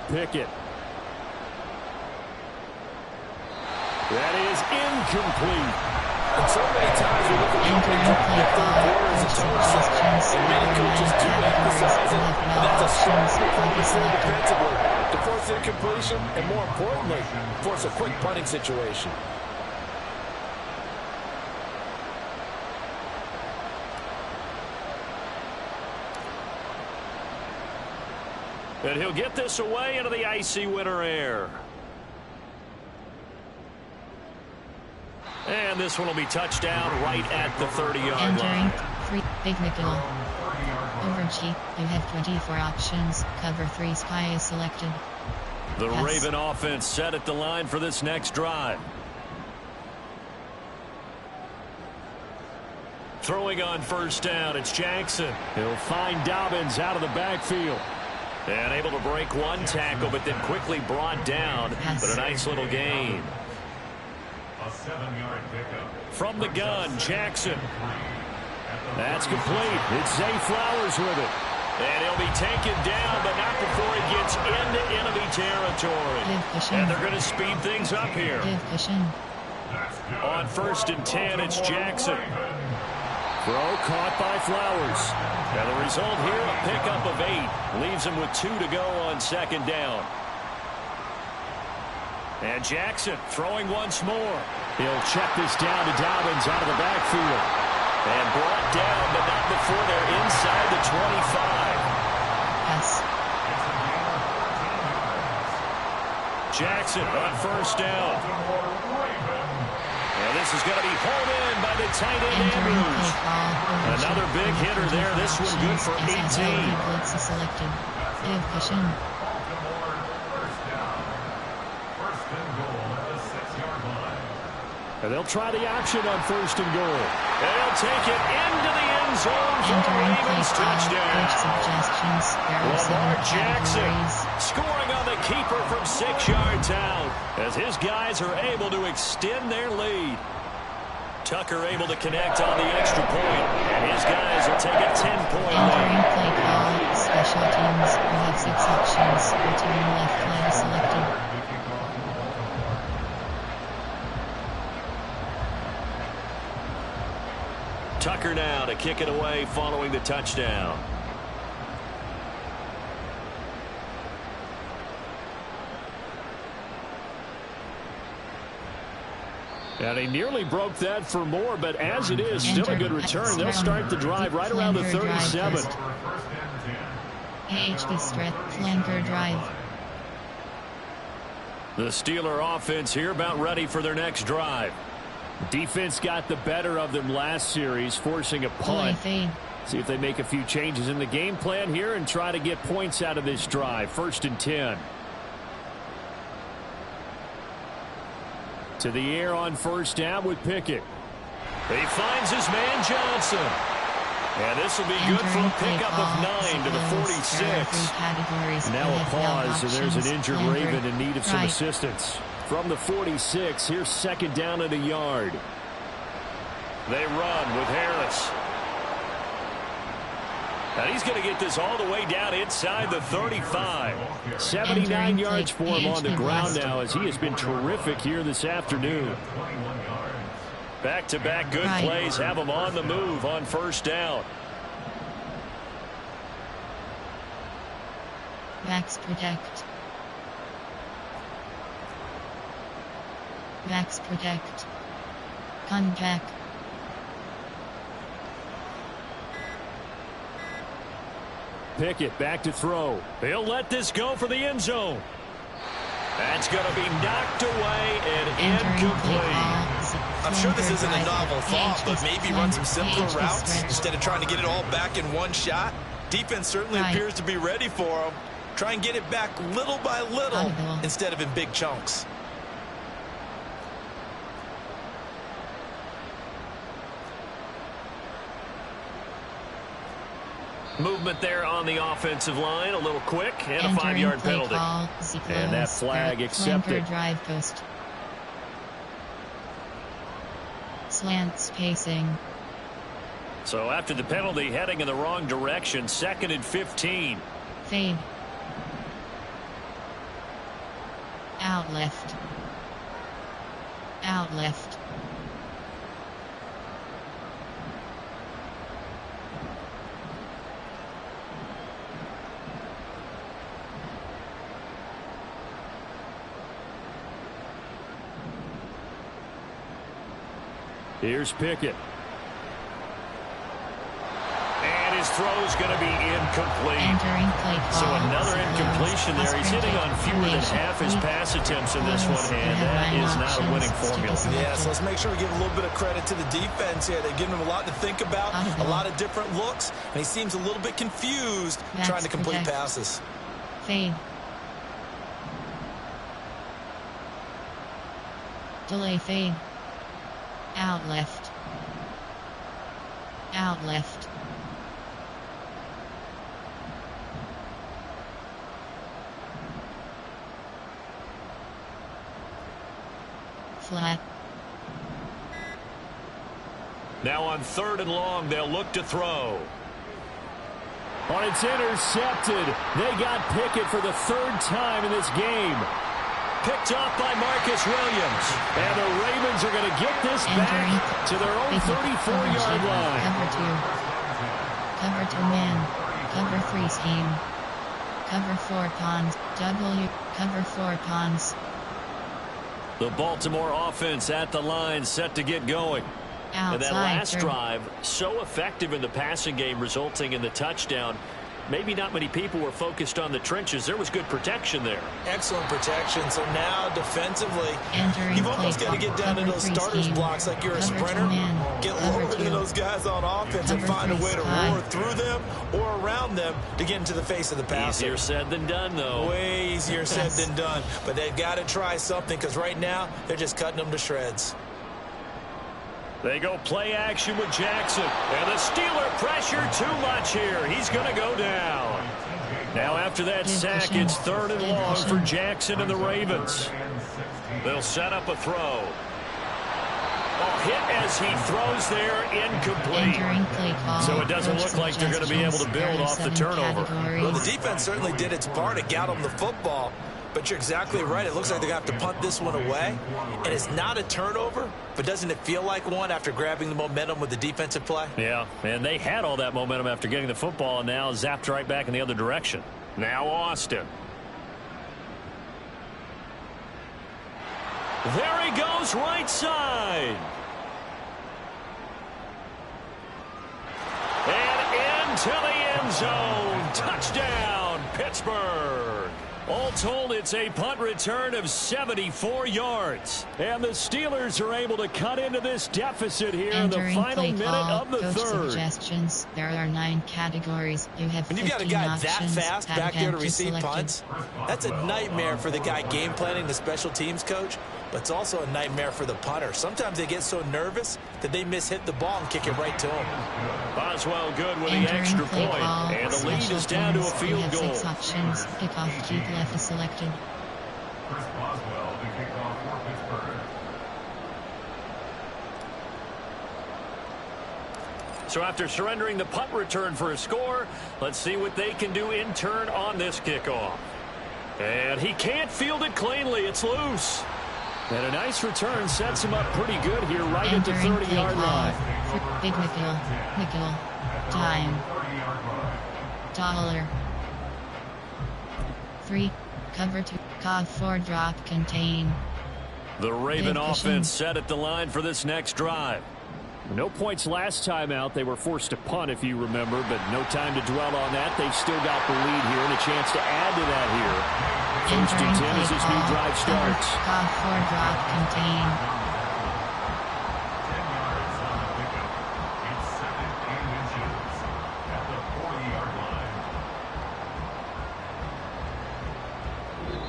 Pickett. That is incomplete. And so many times we look at the opening drive in the 3rd quarter as a tone setter, and many coaches do emphasize it. And that's a strong play defensively to force incompletion, and more importantly, force a quick punting situation. And he'll get this away into the icy winter air. And this one will be touchdown right at the 30-yard line. Free big nickel. Over G. You have 24 options. Cover 3 spy is selected. The Raven offense set at the line for this next drive. Throwing on first down, it's Jackson. He'll find Dobbins out of the backfield. And able to break one tackle, but then quickly brought down. But a nice little gain. A 7-yard pickup. From the gun, Jackson. That's complete. It's Zay Flowers with it. And he'll be taken down, but not before he gets into enemy territory. And they're going to speed things up here. On 1st and 10, it's Jackson. Throw caught by Flowers. And the result here, a pickup of 8. Leaves him with 2 to go on 2nd down. And Jackson throwing once more. He'll check this down to Dobbins out of the backfield. And brought down, but not before they're inside the 25. Jackson on 1st down. And this is going to be hauled in by the tight end Andrews. Another big hitter there. This one good for 18. And they'll try the option on 1st and goal. They'll take it into the end zone for the Ravens touchdown. Lamar Jackson scoring on the keeper from 6 yards out as his guys are able to extend their lead. Tucker able to connect on the extra point, and his guys will take a 10-point lead. Play call, special teams, refs exceptions, return left player selected. Tucker now to kick it away following the touchdown. And he nearly broke that for more, but as it is, still a good return. They'll start the drive right around the 37. AHD strip, flanker drive. The Steeler offense here about ready for their next drive. Defense got the better of them last series, forcing a punt. See if they make a few changes in the game plan here and try to get points out of this drive. 1st and 10. To the air on 1st down with Pickett. He finds his man Johnson. And this will be good for a pickup of 9 to the 46. Now a pause, and there's an injured Raven in need of some assistance. From the 46, here's 2nd down and a yard. They run with Harris. And he's going to get this all the way down inside the 35. 79 yards for him on the ground now as he has been terrific here this afternoon. Back-to-back good plays have him on the move on 1st down. Backs protect. Backs protect. Contact. Pickett back to throw. He'll let this go for the end zone. That's going to be knocked away and incomplete. I'm sure this isn't a novel thought, but maybe run some simpler routes instead of trying to get it all back in one shot. Defense certainly appears to be ready for him. Try and get it back little by little instead of in big chunks. Movement there on the offensive line, a little quick, and a 5-yard penalty. And that flag accepted. Drive post. Slant spacing. So after the penalty, heading in the wrong direction, 2nd and 15. Fade. Out left. Out left. Here's Pickett. And his throw's going to be incomplete. So another incompletion there. He's hitting on fewer than half his pass attempts in this one, and that is not a winning formula. Yeah, so let's make sure we give a little bit of credit to the defense here. They've given him a lot to think about, a lot of different looks, and he seems a little bit confused trying to complete passes. Fade. Delay fade. Out left. Out left. Flat. Now on 3rd and long, they'll look to throw. Oh, it's intercepted. They got Pickett for the 3rd time in this game. Picked off by Marcus Williams. And the Ravens are going to get this back to their own 34-yard line. Cover 2 man. Cover 3 scheme. Cover 4 pawns. Cover 4 pawns. The Baltimore offense at the line, set to get going. And that last drive, so effective in the passing game, resulting in the touchdown. Maybe not many people were focused on the trenches. There was good protection there. Excellent protection. So now defensively, you've almost got to get down to those starters blocks like you're a sprinter. Get lower than those guys on offense and find a way to roar through them or around them to get into the face of the passer. Easier said than done, though. Way easier said than done. But they've got to try something because right now they're just cutting them to shreds. They go play action with Jackson. And the Steeler pressure too much here. He's going to go down. Now after that sack, it's 3rd and long for Jackson and the Ravens. They'll set up a throw. Oh, hit as he throws there, incomplete. So it doesn't look like they're going to be able to build off the turnover. Well, the defense certainly did its part to get them the football. But you're exactly right. It looks like they're going to have to punt this one away. And it's not a turnover, but doesn't it feel like one after grabbing the momentum with the defensive play? Yeah, and they had all that momentum after getting the football and now zapped right back in the other direction. Now Austin. There he goes, right side. And into the end zone. Touchdown, Pittsburgh. All told, it's a punt return of 74 yards. And the Steelers are able to cut into this deficit here in the final minute of the 3rd. Suggestions. There are 9 categories. You have 15 When you've got a guy options. that fast back there to receive punts, that's a nightmare for the guy game planning, the special teams coach, but it's also a nightmare for the punter. Sometimes they get so nervous that they mishit the ball and kick it right to him. Boswell good with the extra point. And the lead is down to a field goal. 6 options. Kickoff keep left is selected. Chris Boswell, the kickoff for Pittsburgh. So after surrendering the punt return for a score, let's see what they can do in turn on this kickoff. And he can't field it cleanly. It's loose. And a nice return sets him up pretty good here right at the 30-yard line. Big nickel. Time. $1. 3. Cover 2. Cog 4 drop contain. The Raven offense set at the line for this next drive. No points last time out. They were forced to punt, if you remember, but no time to dwell on that. They've still got the lead here and a chance to add to that here. 1st and 10 as this new drive starts. Cog 4 drop contain.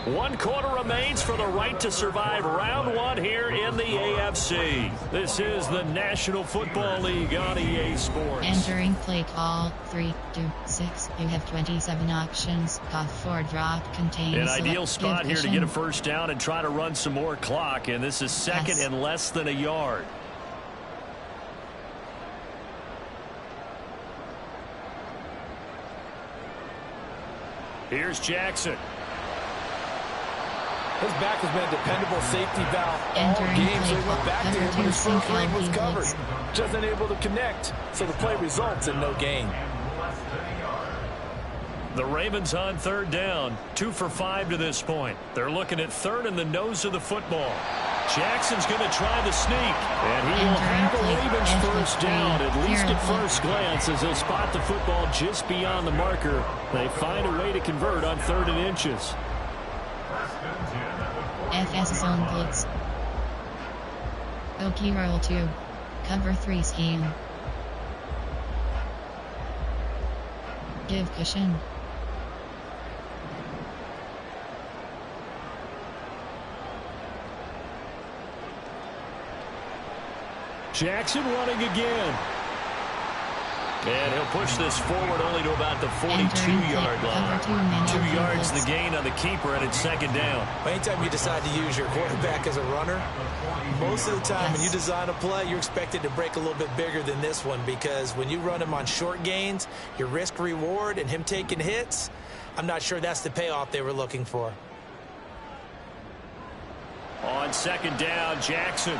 One quarter remains for the right to survive round 1 here in the AFC. This is the National Football League on EA Sports. Entering play call 3, 2, 6. You have 27 options. Cog 4 drop contain. An ideal spot here to get a first down and try to run some more clock. And this is 2nd and less than a yard. Here's Jackson. His back has been a dependable safety valve all game, so he went back to him when his first leg was covered. Just unable to connect, so the play results in no gain. The Ravens on 3rd down, 2 for 5 to this point. They're looking at 3rd in the nose of the football. Jackson's going to try the sneak, and he will have the Ravens first down, at least at first glance, as they'll spot the football just beyond the marker. They find a way to convert on 3rd and inches. FS zone blitz. OK roll 2. Cover 3 scheme. Give cushion. Jackson running again. And he'll push this forward only to about the 42-yard line. 2 yards the gain on the keeper, and it's second down. Anytime you decide to use your quarterback as a runner, most of the time when you design a play, you're expected to break a little bit bigger than this one, because when you run him on short gains, your risk-reward and him taking hits, I'm not sure that's the payoff they were looking for. On second down, Jackson.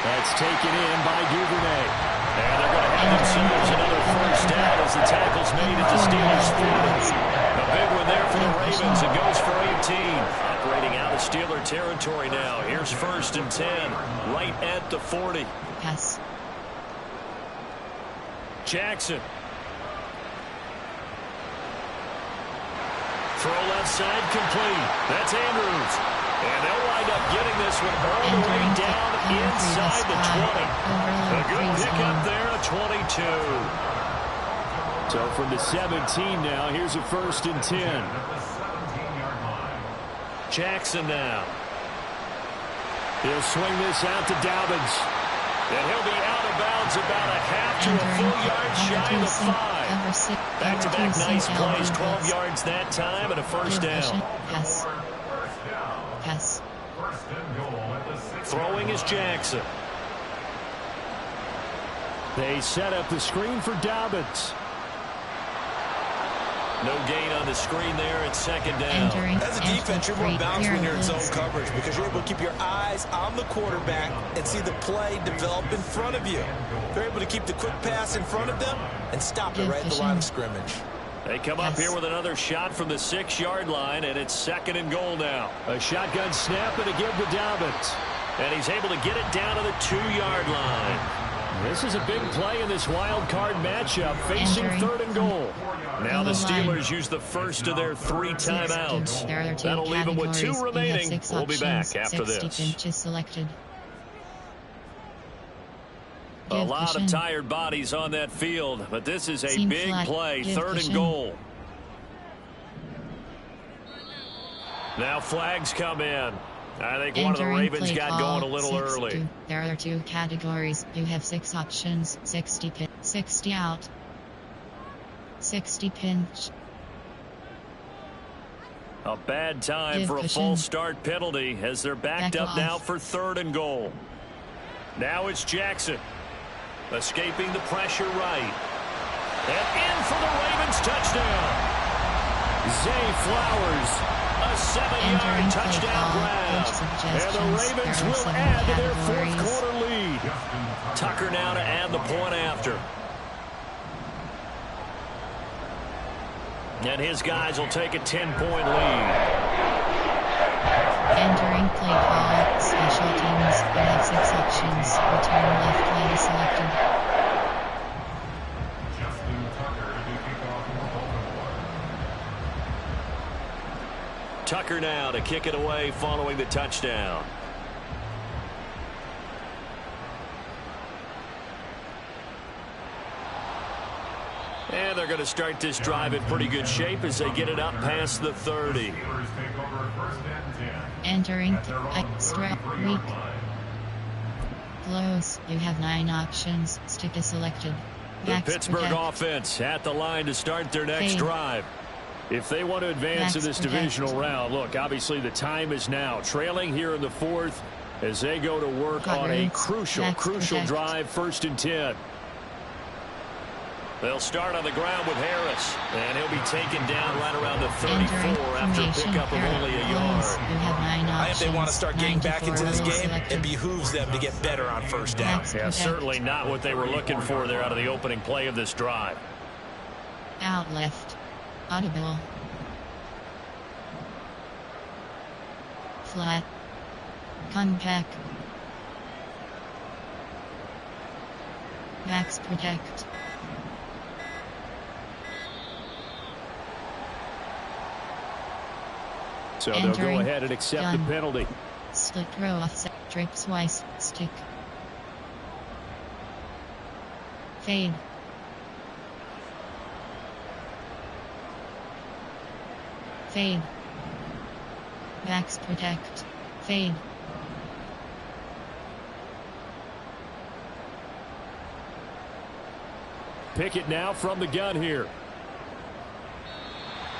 That's taken in by Duvernay. And they're going to have themselves another first down as the tackle's made at the Steelers' 40. A big one there for the Ravens. It goes for 18. Operating out of Steeler territory now. Here's first and 10, right at the 40. Yes. Jackson. Throw left side complete. That's Andrews. And they'll wind up getting this one all the way down inside the 20. A good pickup there, a 22. So from the 17 now, here's a first and 10. Jackson now. He'll swing this out to Dobbins. And he'll be out of bounds about a half to a full yard shy of 5. Back-to-back nice plays, 12 yards that time, and a first down. Yes. Yes. Throwing is Jackson. They set up the screen for Dobbins. No gain on the screen there at second down. As a defense, you're more balanced when you're in zone coverage because you're able to keep your eyes on the quarterback and see the play develop in front of you. They're able to keep the quick pass in front of them and stop it right at the line of scrimmage. They come up here with another shot from the 6-yard line, and it's second and goal now. A shotgun snap and a give to Dobbins. And he's able to get it down to the 2-yard line. This is a big play in this wild card matchup, facing third and goal. Now the Steelers use the first of their 3 timeouts. That'll leave them with 2 remaining. We'll be back after this. Selected. A lot of tired bodies on that field, but this is a big play, third and goal. Now flags come in. I think one of the Ravens got going a little early. There are 2 categories. You have 6 options: 60 pin, 60 out, 60 pinch. A bad time for a false start penalty as they're backed up now for third and goal. Now it's Jackson. Escaping the pressure right. And in for the Ravens touchdown. Zay Flowers, a 7-yard touchdown grab. And the Ravens will add to their fourth-quarter lead. Tucker now to add the point after. And his guys will take a 10-point lead. Entering play call, special teams, you have 6 options, return left play selected. Tucker now to kick it away following the touchdown. And they're going to start this drive in pretty good shape as they get it up past the 30. Entering extra week. Close. You have 9 options. Stick is selected. The Pittsburgh offense at the line to start their next drive. If they want to advance in this divisional round, look, obviously the time is now. Trailing here in the 4th as they go to work on a crucial drive, first and 10. They'll start on the ground with Harris, and he'll be taken down right around the 34 after a pickup of only a yard. I think they want to start getting back into this game. It behooves them to get better on first down. Yeah, certainly not what they were looking for there out of the opening play of this drive. Out left. Audible. Flat. Compact. Max protect. So they'll go ahead and accept the penalty. Split row offset. Drip slice. Stick. Fade. Fade. Max protect. Fade. Pickett now from the gun here.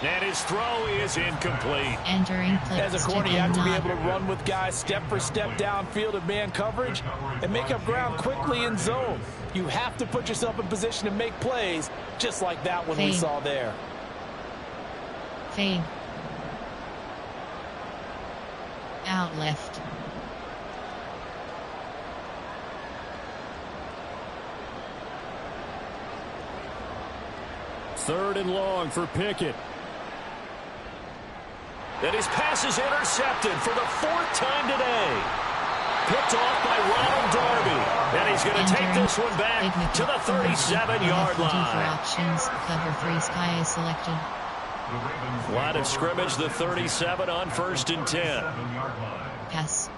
And his throw is incomplete. Entering as a corner, you have to be able to run with guys step for step downfield in man coverage and make up ground quickly in zone. You have to put yourself in position to make plays, just like that one we saw there. Fade. Out left. Third and long for Pickett. And his pass is intercepted for the 4th time today. Picked off by Ronald Darby. And he's going to take this one back to the 37-yard line. Options. Cover 3 Sky is selected. Line of scrimmage, the 37 on 1st and 10. Pass.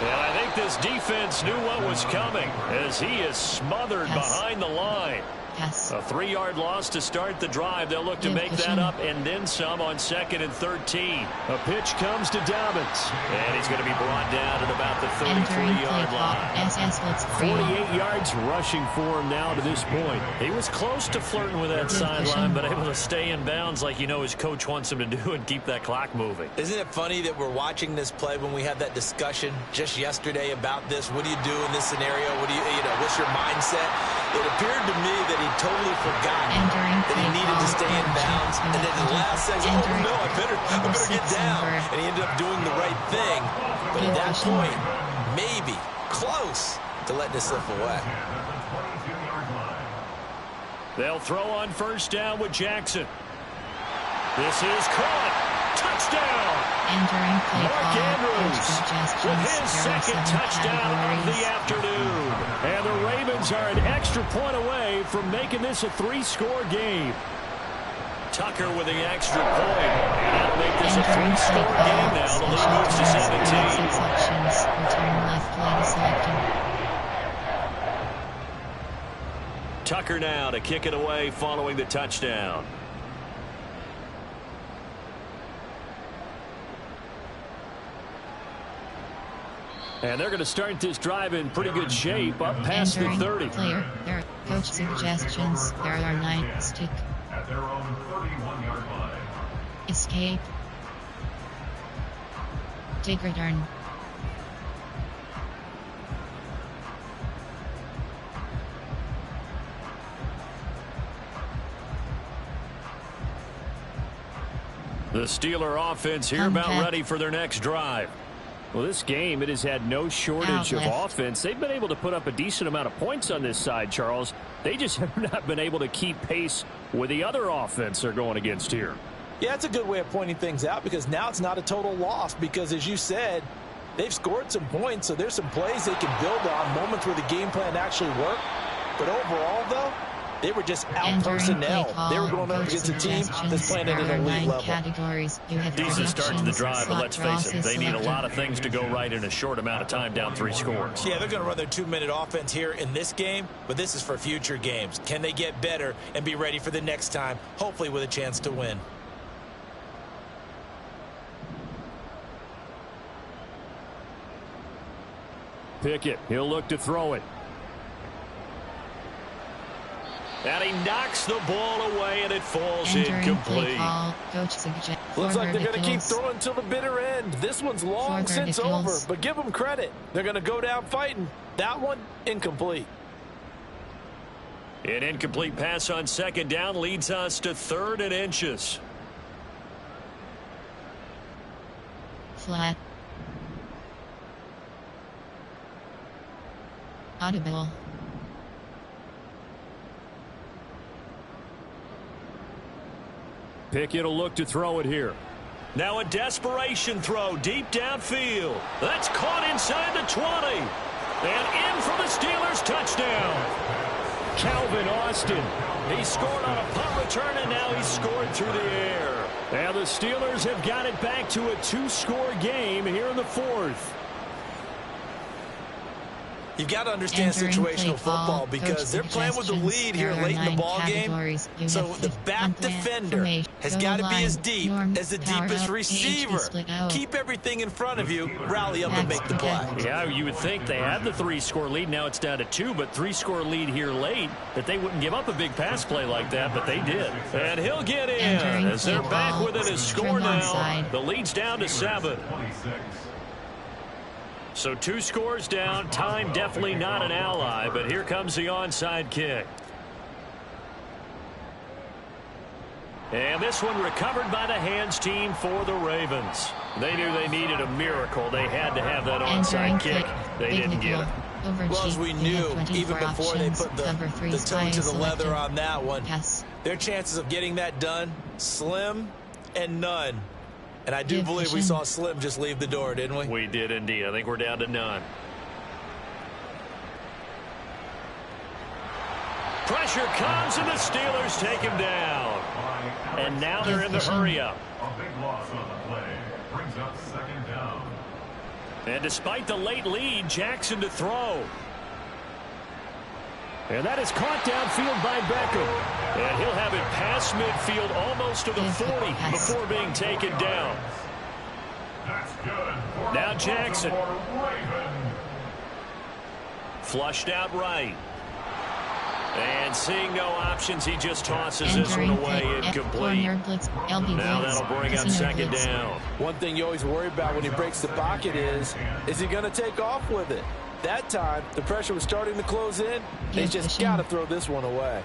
And I think this defense knew what was coming as he is smothered behind the line. Pass. A 3-yard loss to start the drive. They'll look to make that up and then some on 2nd and 13. A pitch comes to Dobbins. And he's going to be brought down at about the 33-yard line. 48 yards rushing for him now to this point. He was close to flirting with that sideline, but able to stay in bounds like you know his coach wants him to do and keep that clock moving. Isn't it funny that we're watching this play when we had that discussion just yesterday about this? What do you do in this scenario? What do you know, what's your mindset? It appeared to me that he totally forgot that he needed to stay in bounds, and then the last second, oh no, I better get down, and he ended up doing the right thing. But at that point, maybe close to letting it slip away. They'll throw on 1st down with Jackson. This is caught. Touchdown. Entering play Mark Andrews with his 2nd touchdown of the afternoon. And the Ravens are an extra point away from making this a 3-score game. Tucker with the extra point. And that'll make this a 3-score game now. The lead moves to 17. Return left leg selected. Tucker now to kick it away following the touchdown. And they're going to start this drive in pretty good shape up past the 30. Player. There are coach suggestions. There are 9 stick. At their own 31-yard line. Escape. Take return. The Steeler offense here about ready for their next drive. Well, this game, it has had no shortage of offense. They've been able to put up a decent amount of points on this side, Charles. They just have not been able to keep pace with the other offense they're going against here. Yeah, it's a good way of pointing things out because now it's not a total loss because, as you said, they've scored some points, so there's some plays they can build on, moments where the game plan actually worked. But overall, though, they were just out-personnel. They were going up against a team that's playing at an elite level. Decent start to the drive, but let's face it, they need a lot of things to go right in a short amount of time, down 3 scores. Yeah, they're going to run their 2-minute offense here in this game, but this is for future games. Can they get better and be ready for the next time, hopefully with a chance to win? Pickett, he'll look to throw it. And he knocks the ball away, and it falls incomplete. Looks like they're going to keep throwing until the bitter end. This one's long since over, but give them credit. They're going to go down fighting. That one, incomplete. An incomplete pass on 2nd down leads us to 3rd and inches. Flat. Audible. Pickett will look to throw it here. Now a desperation throw deep downfield. That's caught inside the 20. And in for the Steelers touchdown. Calvin Austin. He scored on a punt return, and now he's scored through the air. And the Steelers have got it back to a 2-score game here in the 4th. You've got to understand situational football because they're playing with the lead here late in the ball game. So the back defender has got to be as deep as the deepest receiver. Keep everything in front of you, rally up and make the play. Yeah, you would think they had the 3-score lead. Now it's down to 2, but 3-score lead here late, that they wouldn't give up a big pass play like that, but they did. And he'll get in as they're back within a score now. The lead's down to 7. So 2 scores down. Time definitely not an ally, but here comes the onside kick. And this one recovered by the hands team for the Ravens. They knew they needed a miracle. They had to have that onside kick. They didn't get it. Well, as we knew, even before they put the toe to the leather on that one, their chances of getting that done, slim and none. And I do believe we saw Slim just leave the door, didn't we? We did indeed. I think we're down to none. Pressure comes, and the Steelers take him down. And now they're in the hurry-up. A big loss on the play. Brings up 2nd down. And despite the late lead, Jackson to throw. And that is caught downfield by Beckham. And he'll have it past midfield almost to the 40 before being taken down. That's good. Now Jackson. Flushed out right. And seeing no options, he just tosses this one away incomplete. Now that'll bring up 2nd down. One thing you always worry about when he breaks the pocket is he going to take off with it? That time, the pressure was starting to close in. They just got to throw this one away.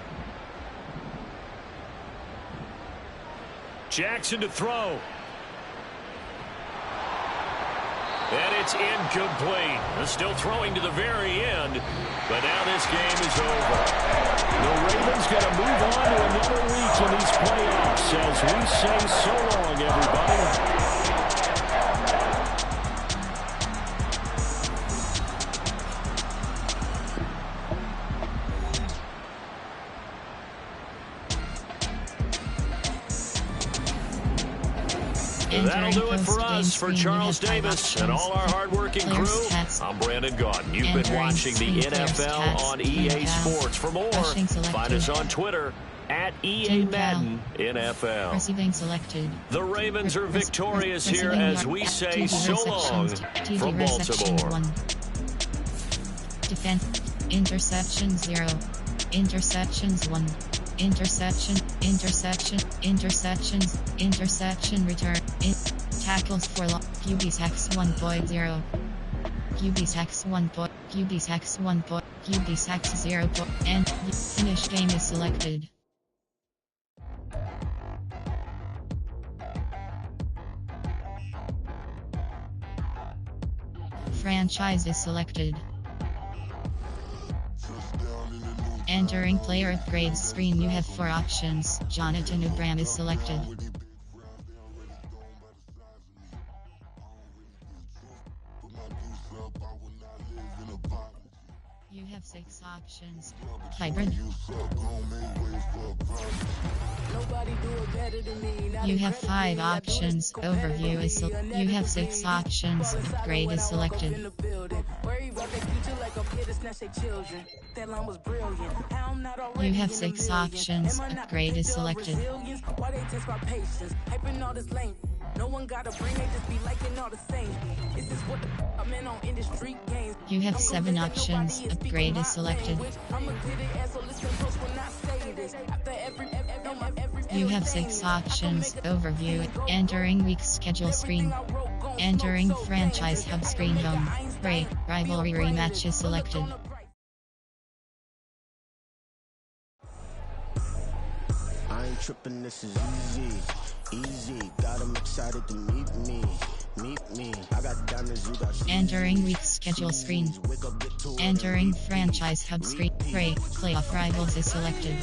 Jackson to throw. And it's incomplete. They're still throwing to the very end, but now this game is over. The Ravens got to move on to another week in these playoffs as we say so long, everybody. That'll do it for us. For Charles Davis and all our hard-working crew, I'm Brandon Gaudin. You've been watching the NFL on EA Sports. For more, find us on Twitter at EA Madden NFL. Receiving selected. The Ravens are victorious here as we say so long from Baltimore. Defense. Interception 0. Interceptions 1. Interception, interception, return, tackles for loss, QB sacks 1.0, QB sacks 1 point, QB sacks 1 point, QB sacks 0 point, and finish game is selected. Franchise is selected. Entering player upgrades screen, you have 4 options. Jonathan Abram is selected. You have 6 options. Hybrid. You have 5 options. Overview is you have 6 options. Upgrade is selected. You have 6 options. Upgrade is selected. You have 7 options. Upgrade is selected. You have 6 options. Overview. Entering week schedule screen. Entering franchise hub screen home. Break. Rivalry rematch is selected. I ain't tripping, this is easy. Got 'em excited to meet me. I got diamonds, you got entering week schedule screen. Entering franchise hub screen. Break. Playoff rivals is selected.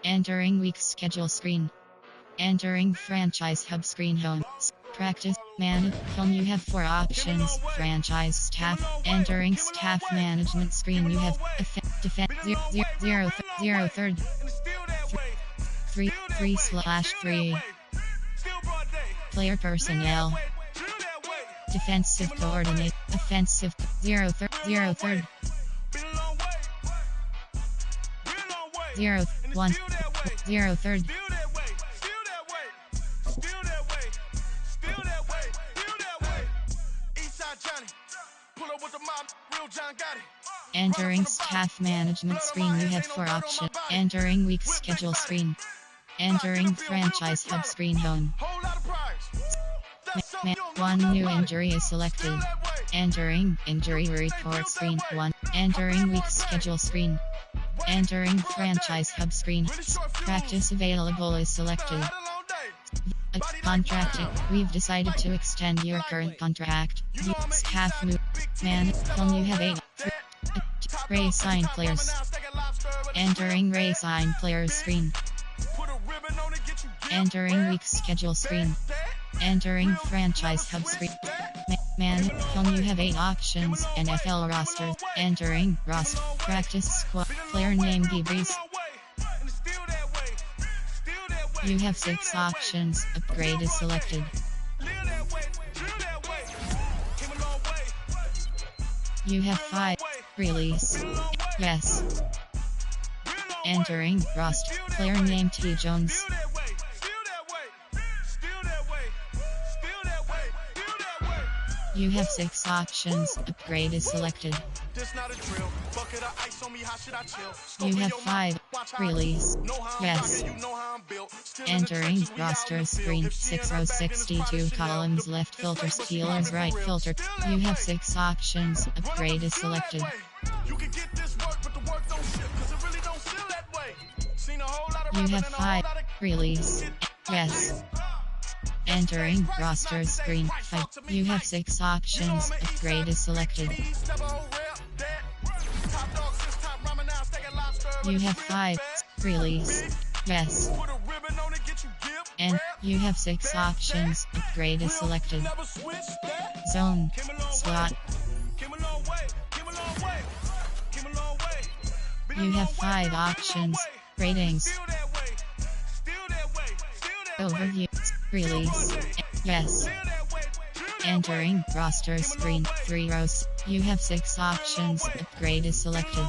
Entering week schedule screen. Entering franchise hub screen home. Practice, man, home you have 4 options. Franchise staff. Entering staff management screen you have Defense 0 third. 3/3. Player personnel. Defensive coordinate. Offensive 0 third. 0-1. 0 third. Entering staff management screen, you have 4 options. Entering week schedule screen. Entering franchise hub screen home. 1 new injury is selected. Entering injury report screen 1. Entering week schedule screen. Entering franchise hub screen. Practice available is selected. Contracting. We've decided to extend your current contract. Staff move. Man, you have 8. Race sign players. Entering race sign players screen. Entering week schedule screen. Entering franchise hub screen. Man, you have 8 options. NFL roster. Entering roster. Practice squad. Player name debrief. You have 6 options. Upgrade is selected. You have 5. Release. Yes. Entering roster. Player name T. Jones. You have 6 options. Upgrade is selected. You have 5. Release. Yes. Entering roster screen. 6062 columns left filter. Steelers right filter. You have 6 options. Upgrade is selected. You have 5. Release. Yes. Entering roster screen 5. You have 6 options. Upgrade is selected. You have 5. Release. Yes. And you have 6 options. Upgrade is selected. Zone. Slot. You have 5 options. Ratings. Overview. Release. Yes. Entering roster screen 3 rows. You have 6 options. Upgrade is selected.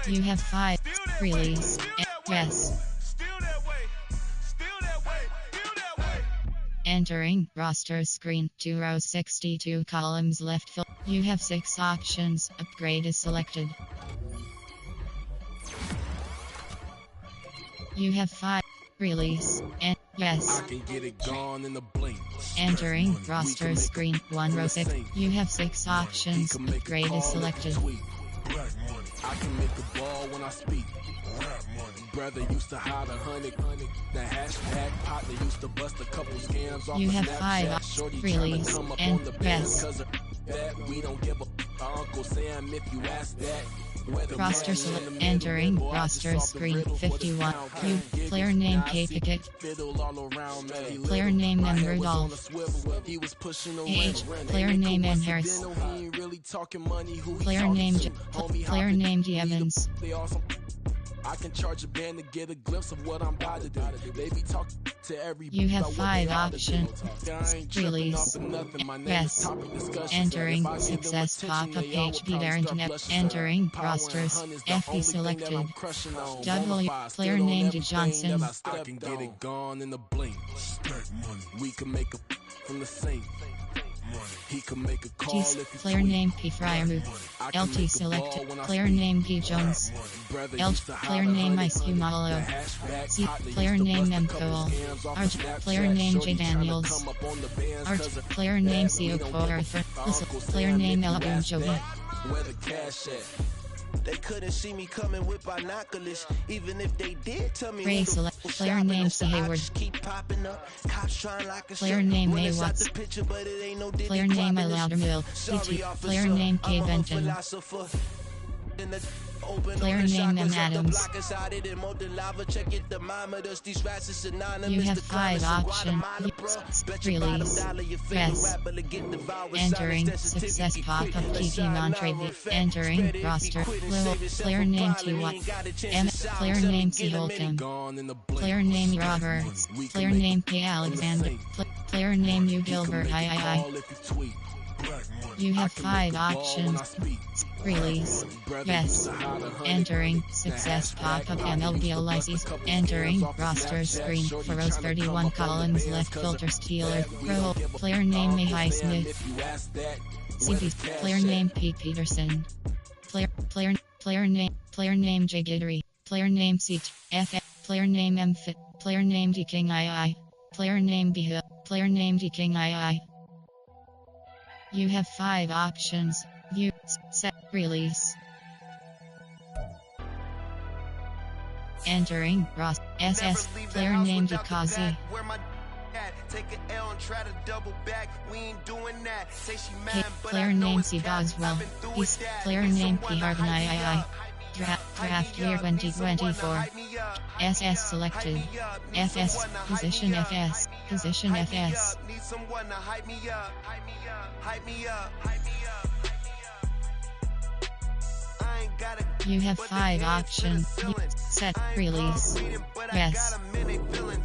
You have 5. Release. Yes. Entering roster screen 2 rows 62 columns left fill. You have 6 options. Upgrade is selected. You have 5. Release. And yes. I can get it gone in the blink. Entering roster screen 1 row 6. You have 6 options. Upgrade is selected. I can make a ball when I speak. Brother used to hide 100. The hashtag partner used to bust a couple scams off. You have 5. Release. And yes. We don't give a Uncle Sam if you ask that. Roster select. Entering roster screen 51. You. Player name K. Pickett. Player name M. Rudolph. Age. Player name M. Harris. Player name Player name D. Evans. I can charge a band to get a glimpse of what I'm about to do. They be talking to everybody. You have 5 options. Release. Yes. Entering success pop-up page be there internet. Entering rosters. FB selected. W. Player name D. Johnson. I can get it gone in the blink. We can make a from the sink. He can make a call if player name P. Fryermuth. LT selected. Player name P. Jones. L. Player name Ice Humalo. C. Player name M. Cole. Arch. Player name J. Daniels. Arch. Player name C. Arthur. Player name Ella Jovi. Where the cash at? They couldn't see me coming with binoculars. Even if they did, tell me. Ray select. Player name C. Hayward. Player name May Watts. Player name I Loudermill. PT. Player name K. Benton. Player name M. Adams. You have 5 options. Release. Press. Entering. Success pop-up Kiki Montreville. Entering. Roster. Player name T. Watt. M. Player name C. Holcomb. Player name Roberts. Player name K. Alexander. Player name U. Gilbert III. You have 5 options. Release. Yes. Entering. Success pop-up MLB Elyses. Entering. Roster screen. For Rose 31 Collins left filter Steeler. Pro. Player name Mahai Smith. CB. Player name Pete Peterson. Player name J. Gidry. Player name Seat. FF. Player name M. Fit. Player name D. King II. Player name B. Player name D. King II. You have 5 options. View, set, release. Entering, Ross, SS, player name Dikazi. Take an L and try to double back. We ain't doing that. Say she mad, player name C. Boswell. East, player name P. Harvin II. Draft year 2024. SS selected. FS, position FS, position FS. Need someone to hype me up, hype me up, hype me up, hype me up. You have 5 options. Set, release. Yes.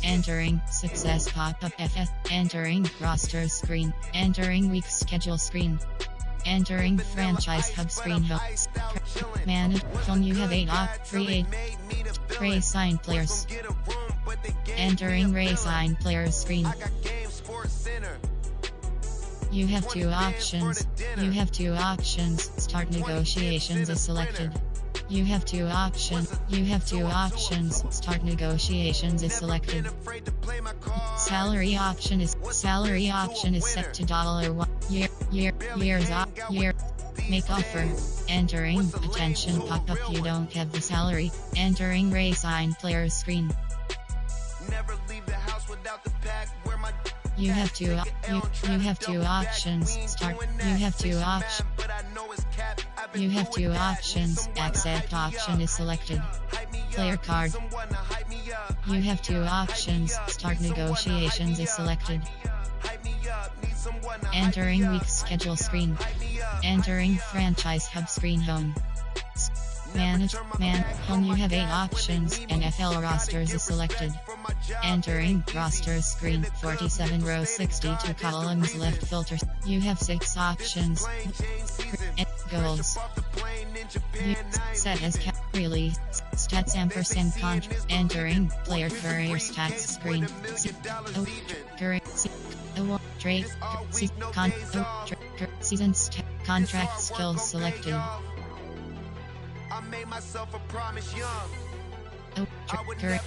Entering, success pop-up FS. Entering, roster screen. Entering week schedule screen. Entering franchise hub screen hub. Manage, phone you have 8 free 8. Ray sign players. Entering Ray sign players screen. You have 2 options. You have 2 options. Start negotiations is selected. You have 2 options. You have 2 options. Start negotiations is selected. Salary option is set to $1 year. Make offer. Entering. Attention pop up. You don't have the salary. Entering Ray sign players screen. Never leave the house without the pack. Where my You have 2 options. Start. You have 2 options. You have 2 options. Accept option is selected. Player card. You have 2 options. Start negotiations is selected. Entering week schedule screen. Entering franchise hub screen home. Manage, home you have 8 options. NFL rosters is selected. Entering roster screen. 47 rows 62 columns left filter. You have 6 options. Goals. Set as cap. Release. Stats ampersand contract. Entering player career stats screen. Trade. Season contract skills selected. I made myself a promise young.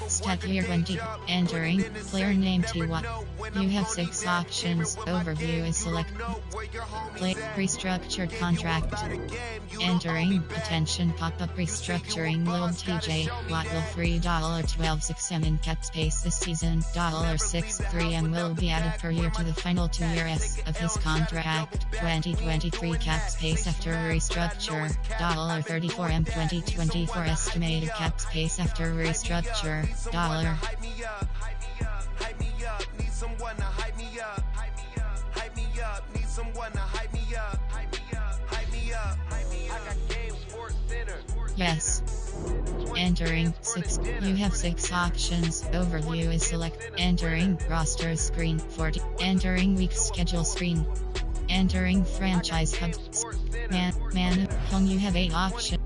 Stat year 20. Entering. Player name T. Watt. You have 6 options. Overview is selected. Play. Restructured contract. Entering. Attention pop-up restructuring. Lil TJ Watt will free $12.67 in cap space this season. $6.3 will be added per year to the final 2 years of his contract. 2023 cap space after restructure. $34 2024 estimated cap space after restructure. $. Yes. Entering 6. You have 6 options. Overview is select. Entering roster screen. 40. Entering week schedule screen. Entering franchise hub. Home you have 8 options.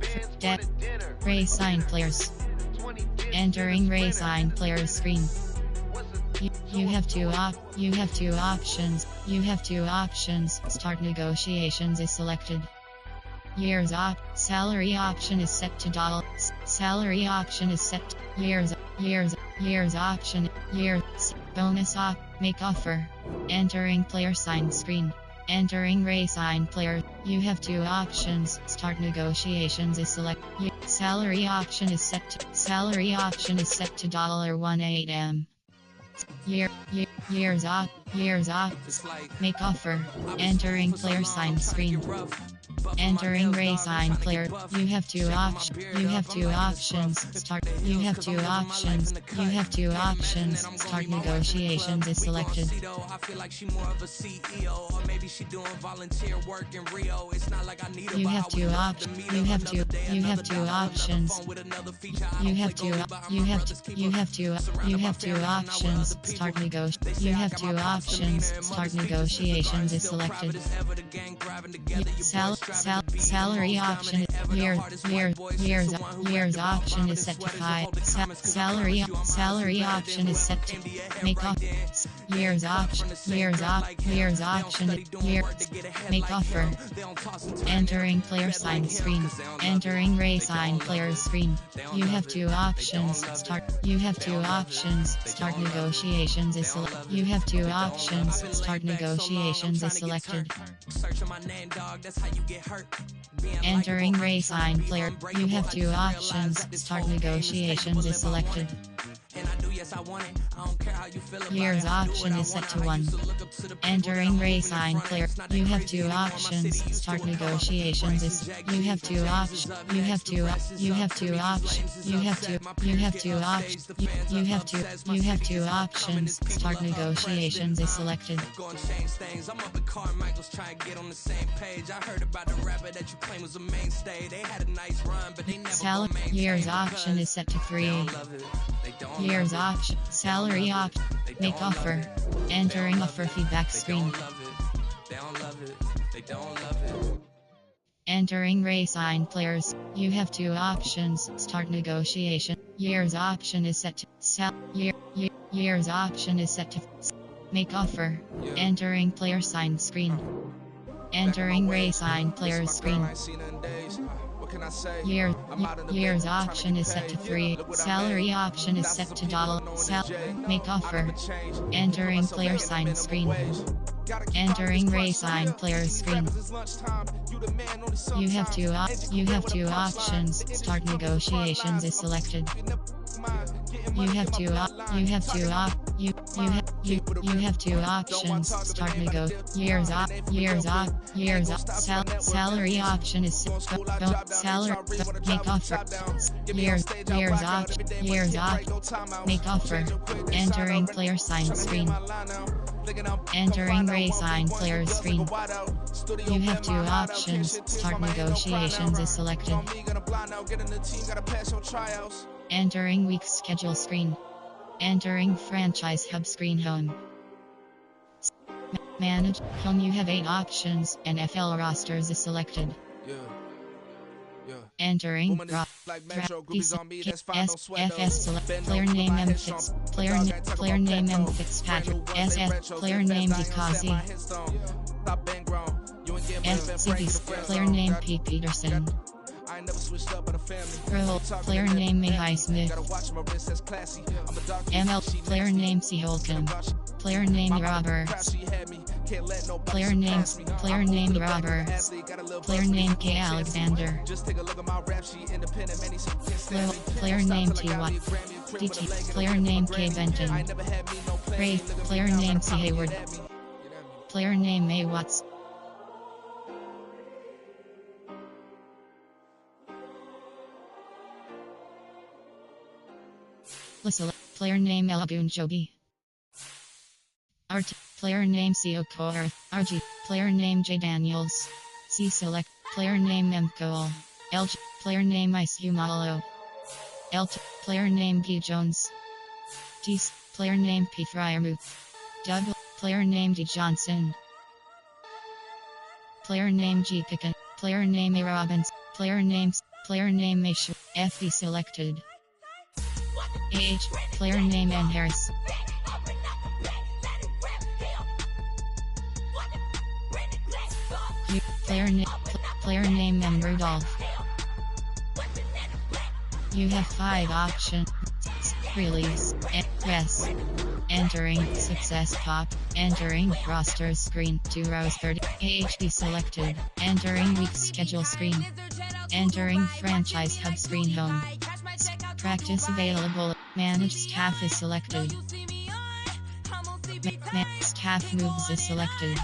Ray sign players. Entering Ray sign players screen. You have 2 options. You have 2 options. Start negotiations is selected. Years op. Salary option is set to $. Salary option is set to years option. Bonus op. Make offer. Entering player sign screen. Entering Ray sign player. You have 2 options. Start negotiations is select. Salary option is set to $1.18. Years op. Make offer. Entering player sign screen. Entering race sign player. You have two options. Start. You have two options. Start negotiations is selected. I feel like she more of a CEO, or maybe she doing volunteer work in Rio. It's not like I need her. You have two options. You have two options. Start negotiations is selected. Salary option. Years option is set to 5. Salary option is set to make off. Years option. Make offer. Entering player sign screen. Entering race sign player screen. You have two options. Start negotiations is selected. You have two options. Start negotiations is selected. Entering race sign player. You have two options. Start negotiations is selected. Year's option is set to 1. Entering race sign player. You have two options. Start negotiations is. You have two options. Start negotiations is selected. Year's option is set to 3. Year's option. Salary option. Make offer. Entering offer feedback screen. Entering race sign players. You have two options. Start negotiation. Year's option is set to Year's option is set to make offer. Entering player sign screen. Entering race sign player screen. Year's option is set to 3. Salary option is set to $. Make offer. Entering player sign screen. Entering race sign player screen. You have two options. Start negotiations is selected. You have two options. Start salary option is salary make offer. Year's make offer. Entering player sign screen. Entering race sign player screen. You have two options. Start negotiations is selected. Entering week schedule screen. Entering franchise hub screen home. Manage home. You have 8 options. NFL rosters is selected. Entering FS select player name M Fitz player name M Fitzpatrick SF player name Dikazi FCBs player name P Peterson Pro player name Mahai Smith ML player name C Holcomb player name Roberts player name Roberts player name K Alexander player name T Watt DT player name K Benton Ray player name C Hayward player name A Watts player name Elaboon Joby Art player name C Okor RG player name J Daniels C select player name M Cole LG player name Ice Humalo LT player name G Jones T player name P Fryermuth Doug player name D Johnson player name G Picken player name A Robbins player name A FD selected AH player name N Harris player name M Rudolph. You have 5 options. Release. Yes. Entering success pop. Entering roster screen 2 rows 30. AHD selected. Entering week schedule screen. Entering franchise hub screen home. Practice available. Managed staff is selected. Staff moves is selected.